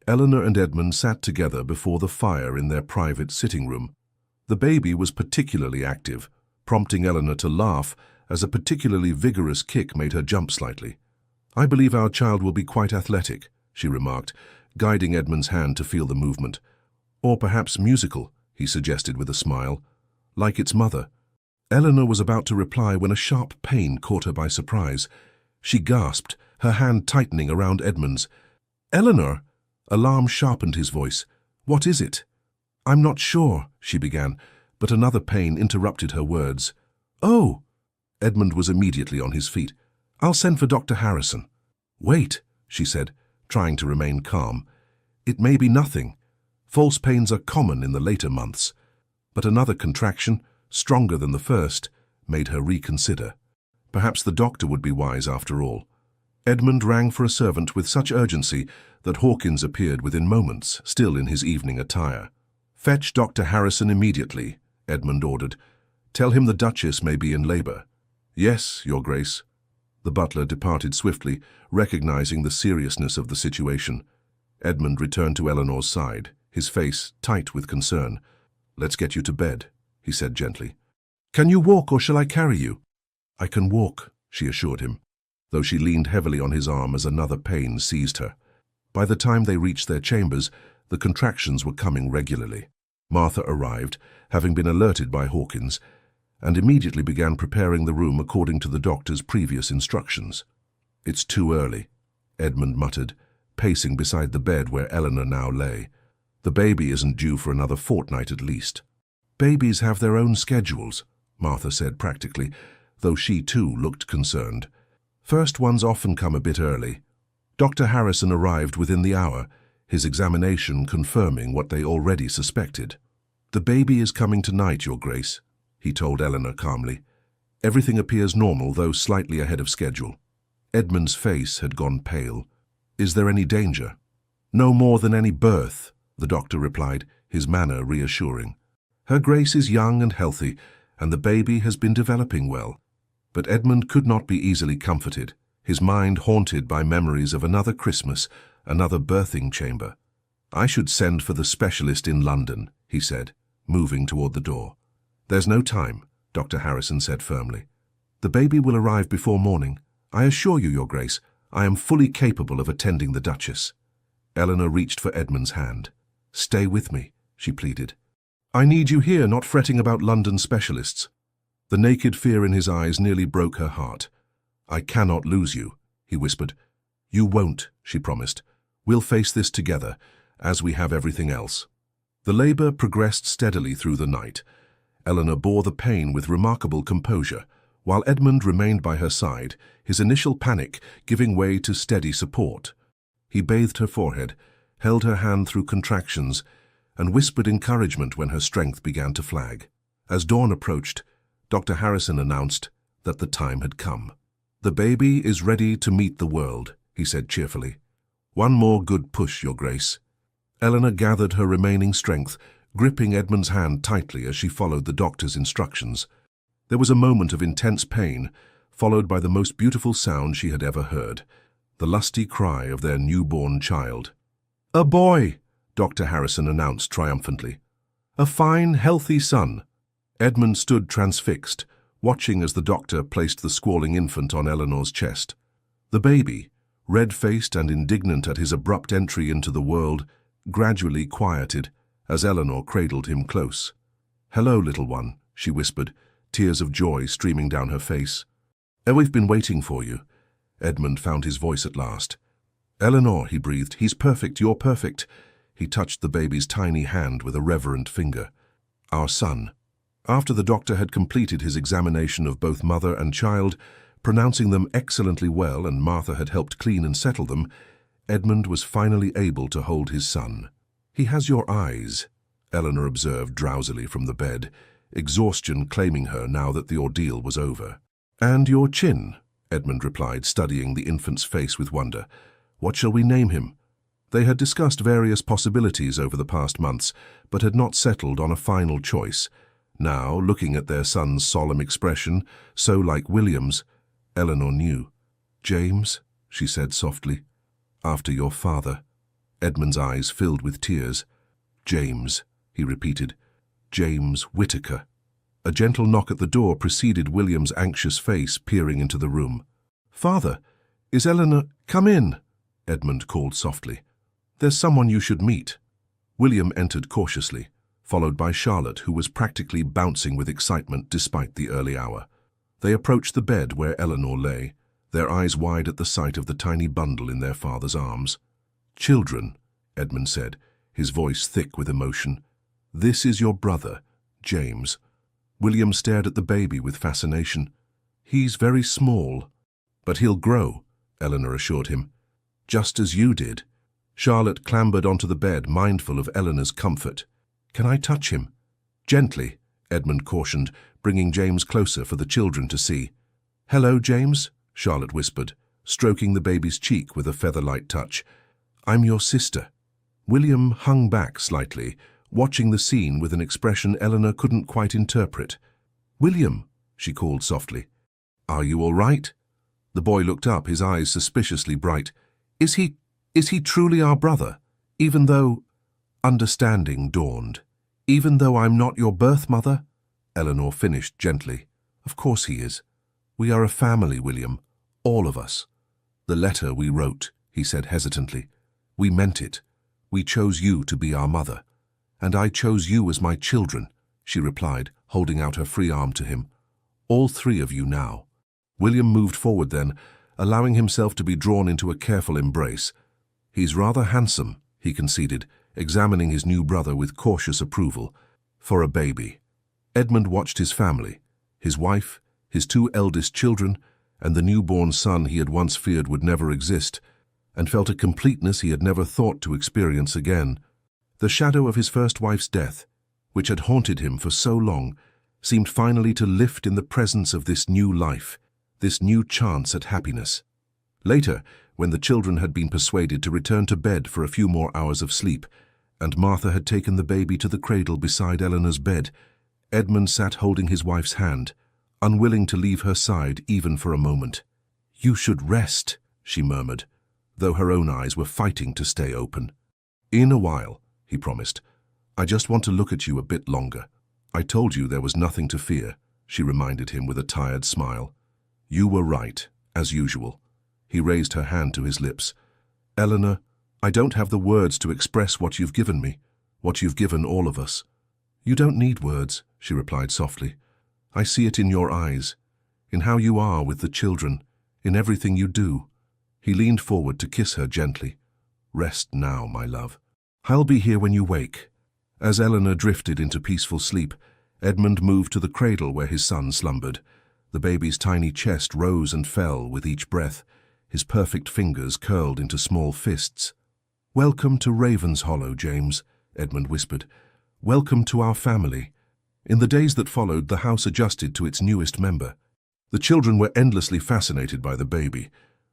Eleanor and Edmund sat together before the fire in their private sitting room. The baby was particularly active, prompting Eleanor to laugh as a particularly vigorous kick made her jump slightly. "I believe our child will be quite athletic," she remarked, guiding Edmund's hand to feel the movement. "Or perhaps musical," he suggested with a smile, "like its mother." Eleanor was about to reply when a sharp pain caught her by surprise. She gasped, her hand tightening around Edmund's. "Eleanor!" Alarm sharpened his voice. "What is it?" "I'm not sure," she began, but another pain interrupted her words. "Oh!" Edmund was immediately on his feet. "I'll send for Dr. Harrison." "Wait," she said, trying to remain calm. "It may be nothing. False pains are common in the later months." But another contraction, stronger than the first, made her reconsider. Perhaps the doctor would be wise after all. Edmund rang for a servant with such urgency that Hawkins appeared within moments, still in his evening attire. "Fetch Dr. Harrison immediately," Edmund ordered. "Tell him the Duchess may be in labor." "Yes, Your Grace." The butler departed swiftly, recognizing the seriousness of the situation. Edmund returned to Eleanor's side, his face tight with concern. "Let's get you to bed," he said gently. "Can you walk or shall I carry you?" "I can walk," she assured him, though she leaned heavily on his arm as another pain seized her. By the time they reached their chambers, the contractions were coming regularly. Martha arrived, having been alerted by Hawkins, and immediately began preparing the room according to the doctor's previous instructions. "It's too early," Edmund muttered, pacing beside the bed where Eleanor now lay. "The baby isn't due for another fortnight at least." "Babies have their own schedules," Martha said practically, though she too looked concerned. "First ones often come a bit early." Dr. Harrison arrived within the hour, his examination confirming what they already suspected. "The baby is coming tonight, Your Grace," he told Eleanor calmly. "Everything appears normal, though slightly ahead of schedule." Edmund's face had gone pale. "Is there any danger?" "No more than any birth," the doctor replied, his manner reassuring. "Her Grace is young and healthy, and the baby has been developing well." But Edmund could not be easily comforted, his mind haunted by memories of another Christmas, another birthing chamber. "I should send for the specialist in London," he said, moving toward the door. "There's no time," Dr. Harrison said firmly. "The baby will arrive before morning. I assure you, Your Grace, I am fully capable of attending the Duchess." Eleanor reached for Edmund's hand. "Stay with me," she pleaded. "I need you here, not fretting about London specialists." The naked fear in his eyes nearly broke her heart. "I cannot lose you," he whispered. "You won't," she promised. "We'll face this together, as we have everything else." The labor progressed steadily through the night. Eleanor bore the pain with remarkable composure, while Edmund remained by her side, his initial panic giving way to steady support. He bathed her forehead, held her hand through contractions, and whispered encouragement when her strength began to flag. As dawn approached, Dr. Harrison announced that the time had come. "The baby is ready to meet the world," he said cheerfully. "One more good push, Your Grace." Eleanor gathered her remaining strength, gripping Edmund's hand tightly as she followed the doctor's instructions. There was a moment of intense pain, followed by the most beautiful sound she had ever heard, the lusty cry of their newborn child. "A boy," Dr. Harrison announced triumphantly. "A fine, healthy son." Edmund stood transfixed, watching as the doctor placed the squalling infant on Eleanor's chest. The baby, red-faced and indignant at his abrupt entry into the world, gradually quieted as Eleanor cradled him close. "Hello, little one," she whispered, tears of joy streaming down her face. "We've been waiting for you." Edmund found his voice at last. "Eleanor," he breathed, "he's perfect, you're perfect." He touched the baby's tiny hand with a reverent finger. "Our son." After the doctor had completed his examination of both mother and child, pronouncing them excellently well, and Martha had helped clean and settle them, Edmund was finally able to hold his son. "He has your eyes," Eleanor observed drowsily from the bed, exhaustion claiming her now that the ordeal was over. "And your chin," Edmund replied, studying the infant's face with wonder. "What shall we name him?" They had discussed various possibilities over the past months, but had not settled on a final choice. Now, looking at their son's solemn expression, so like William's, Eleanor knew. "James," she said softly. "After your father." Edmund's eyes filled with tears. "James," he repeated. "James Whittaker." A gentle knock at the door preceded William's anxious face peering into the room. "Father, is Eleanor—" "Come in," Edmund called softly. "There's someone you should meet." William entered cautiously, followed by Charlotte, who was practically bouncing with excitement despite the early hour. They approached the bed where Eleanor lay, their eyes wide at the sight of the tiny bundle in their father's arms. "Children," Edmund said, his voice thick with emotion, "this is your brother, James." William stared at the baby with fascination. "He's very small." "But he'll grow," Eleanor assured him. "Just as you did." Charlotte clambered onto the bed, mindful of Eleanor's comfort. "Can I touch him?" "Gently," Edmund cautioned, bringing James closer for the children to see. "Hello, James," Charlotte whispered, stroking the baby's cheek with a feather-light touch. "I'm your sister." William hung back slightly, watching the scene with an expression Eleanor couldn't quite interpret. "William," she called softly. "Are you all right?" The boy looked up, his eyes suspiciously bright. Is he truly our brother? Even though—" Understanding dawned. "Even though I'm not your birth mother?" Eleanor finished gently. "Of course he is. We are a family, William. All of us." "The letter we wrote," he said hesitantly. "We meant it. We chose you to be our mother." "And I chose you as my children," she replied, holding out her free arm to him. "All three of you now." William moved forward then, allowing himself to be drawn into a careful embrace. "He's rather handsome," he conceded, examining his new brother with cautious approval. "For a baby." Edmund watched his family, his wife, his two eldest children, and the newborn son he had once feared would never exist, and felt a completeness he had never thought to experience again. The shadow of his first wife's death, which had haunted him for so long, seemed finally to lift in the presence of this new life, this new chance at happiness. Later, when the children had been persuaded to return to bed for a few more hours of sleep, and Martha had taken the baby to the cradle beside Eleanor's bed, Edmund sat holding his wife's hand, unwilling to leave her side even for a moment. "You should rest," she murmured, though her own eyes were fighting to stay open. "In a while," he promised. "I just want to look at you a bit longer." "I told you there was nothing to fear," she reminded him with a tired smile. "You were right, as usual." He raised her hand to his lips. "Eleanor, I don't have the words to express what you've given me, what you've given all of us." "You don't need words," she replied softly. "I see it in your eyes, in how you are with the children, in everything you do." He leaned forward to kiss her gently. "Rest now, my love. I'll be here when you wake." As Eleanor drifted into peaceful sleep, Edmund moved to the cradle where his son slumbered. The baby's tiny chest rose and fell with each breath, his perfect fingers curled into small fists. "Welcome to Raven's Hollow, James," Edmund whispered. "Welcome to our family." In the days that followed, the house adjusted to its newest member. The children were endlessly fascinated by the baby,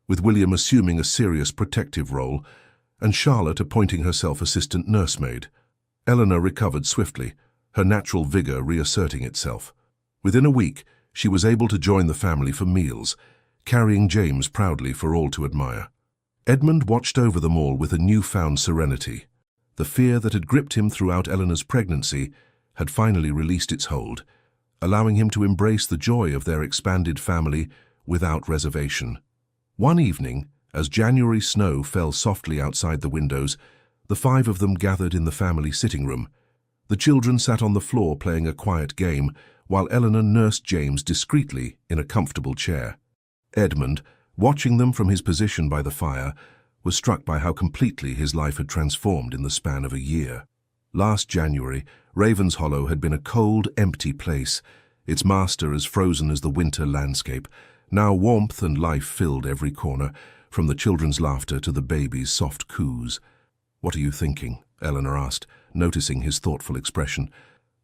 with William assuming a serious protective role, and Charlotte appointing herself assistant nursemaid. Eleanor recovered swiftly, her natural vigor reasserting itself. Within a week, she was able to join the family for meals, carrying James proudly for all to admire. Edmund watched over them all with a newfound serenity. The fear that had gripped him throughout Eleanor's pregnancy had finally released its hold, allowing him to embrace the joy of their expanded family without reservation. One evening, as January snow fell softly outside the windows, the five of them gathered in the family sitting room. The children sat on the floor playing a quiet game, while Eleanor nursed James discreetly in a comfortable chair. Edmund, watching them from his position by the fire, was struck by how completely his life had transformed in the span of a year. Last January, Ravenshollow had been a cold, empty place, its master as frozen as the winter landscape. Now warmth and life filled every corner, from the children's laughter to the baby's soft coos. "What are you thinking?" Eleanor asked, noticing his thoughtful expression.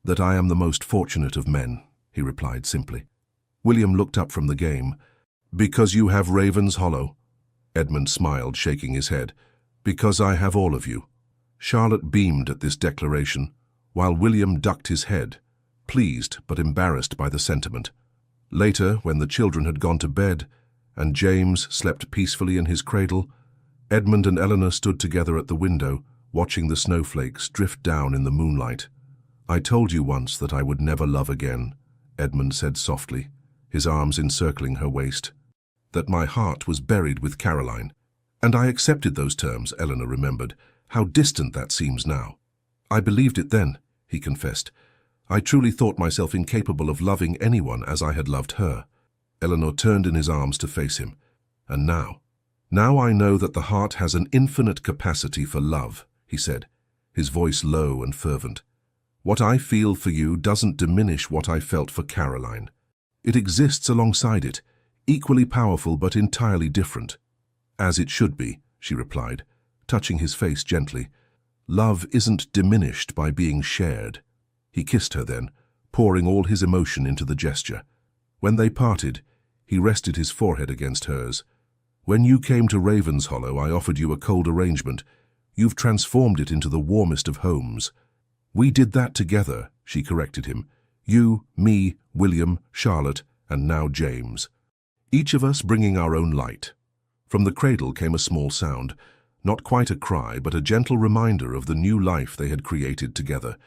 "That I am the most fortunate of men," he replied simply. William looked up from the game. "Because you have Ravenshollow?" Edmund smiled, shaking his head. "Because I have all of you." Charlotte beamed at this declaration, while William ducked his head, pleased but embarrassed by the sentiment. Later, when the children had gone to bed, and James slept peacefully in his cradle, Edmund and Eleanor stood together at the window, watching the snowflakes drift down in the moonlight. "I told you once that I would never love again," Edmund said softly, his arms encircling her waist. "That my heart was buried with Caroline. And I accepted those terms," Eleanor remembered. "How distant that seems now." "I believed it then," he confessed. "I truly thought myself incapable of loving anyone as I had loved her." Eleanor turned in his arms to face him. "And now I know that the heart has an infinite capacity for love," he said, his voice low and fervent. "What I feel for you doesn't diminish what I felt for Caroline. It exists alongside it, equally powerful but entirely different." "As it should be," she replied, touching his face gently. "Love isn't diminished by being shared." He kissed her then, pouring all his emotion into the gesture. When they parted, he rested his forehead against hers. "When you came to Ravenshollow, I offered you a cold arrangement. You've transformed it into the warmest of homes." "We did that together," she corrected him. "You, me, William, Charlotte, and now James. Each of us bringing our own light." From the cradle came a small sound, not quite a cry, but a gentle reminder of the new life they had created together.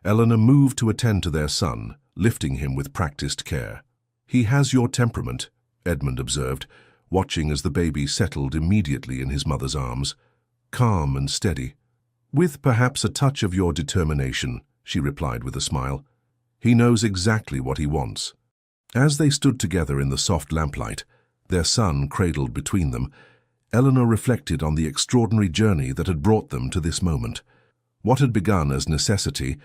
Eleanor moved to attend to their son, lifting him with practiced care. "He has your temperament," Edmund observed, watching as the baby settled immediately in his mother's arms. "Calm and steady. With perhaps a touch of your determination," she replied with a smile. "He knows exactly what he wants." As they stood together in the soft lamplight, their son cradled between them, Eleanor reflected on the extraordinary journey that had brought them to this moment. What had begun as necessity,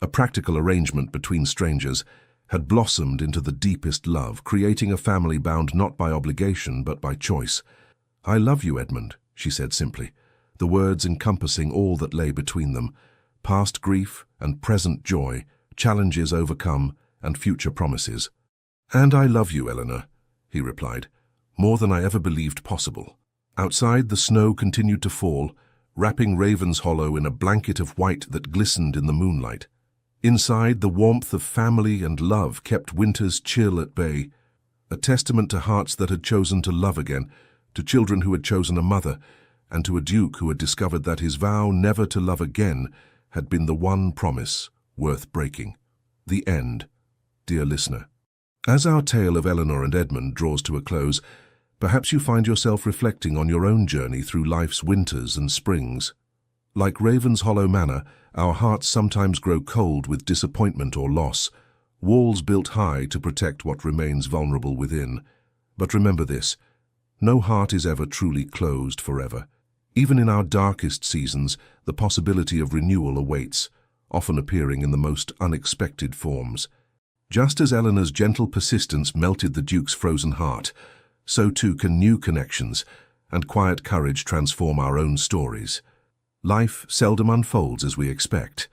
a practical arrangement between strangers, had blossomed into the deepest love, creating a family bound not by obligation but by choice. "I love you, Edmund," she said simply, the words encompassing all that lay between them, past grief and present joy, challenges overcome and future promises. "And I love you, Eleanor," he replied, "more than I ever believed possible." Outside, the snow continued to fall, wrapping Ravenshollow in a blanket of white that glistened in the moonlight. Inside, the warmth of family and love kept winter's chill at bay, a testament to hearts that had chosen to love again, to children who had chosen a mother, and to a duke who had discovered that his vow never to love again had been the one promise worth breaking. The end, dear listener. As our tale of Eleanor and Edmund draws to a close, perhaps you find yourself reflecting on your own journey through life's winters and springs. Like Ravenshollow Manor, our hearts sometimes grow cold with disappointment or loss, walls built high to protect what remains vulnerable within. But remember this, no heart is ever truly closed forever. Even in our darkest seasons, the possibility of renewal awaits, often appearing in the most unexpected forms. Just as Eleanor's gentle persistence melted the Duke's frozen heart, so too can new connections and quiet courage transform our own stories. Life seldom unfolds as we expect.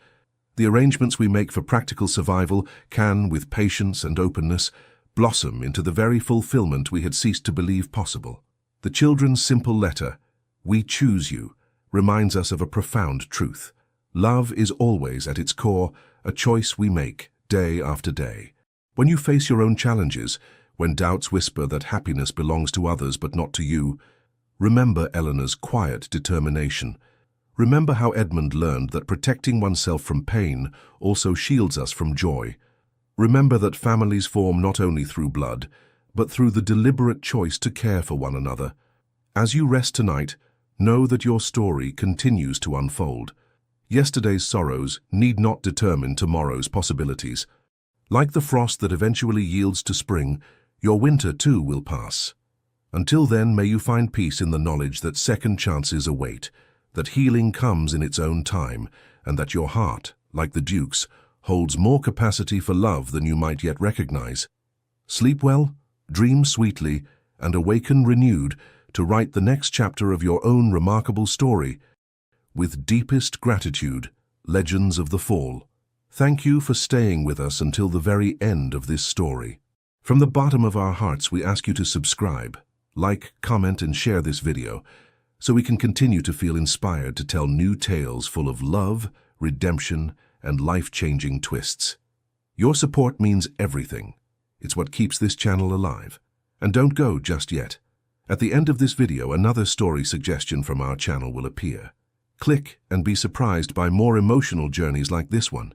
The arrangements we make for practical survival can, with patience and openness, blossom into the very fulfillment we had ceased to believe possible. The children's simple letter, "We choose you," reminds us of a profound truth. Love is always, at its core, a choice we make, day after day. When you face your own challenges, when doubts whisper that happiness belongs to others but not to you, Remember Eleanor's quiet determination. Remember how Edmund learned that protecting oneself from pain also shields us from joy. Remember that families form not only through blood, but through the deliberate choice to care for one another. As you rest tonight, know that your story continues to unfold. Yesterday's sorrows need not determine tomorrow's possibilities. Like the frost that eventually yields to spring, your winter too will pass. Until then, may you find peace in the knowledge that second chances await, that healing comes in its own time, and that your heart, like the Duke's, holds more capacity for love than you might yet recognize. Sleep well, dream sweetly, and awaken renewed to write the next chapter of your own remarkable story. With deepest gratitude, Legends of the Fall. Thank you for staying with us until the very end of this story. From the bottom of our hearts, we ask you to subscribe, like, comment, and share this video, so we can continue to feel inspired to tell new tales full of love, redemption, and life-changing twists. Your support means everything. It's what keeps this channel alive. And don't go just yet. At the end of this video, another story suggestion from our channel will appear. Click and be surprised by more emotional journeys like this one.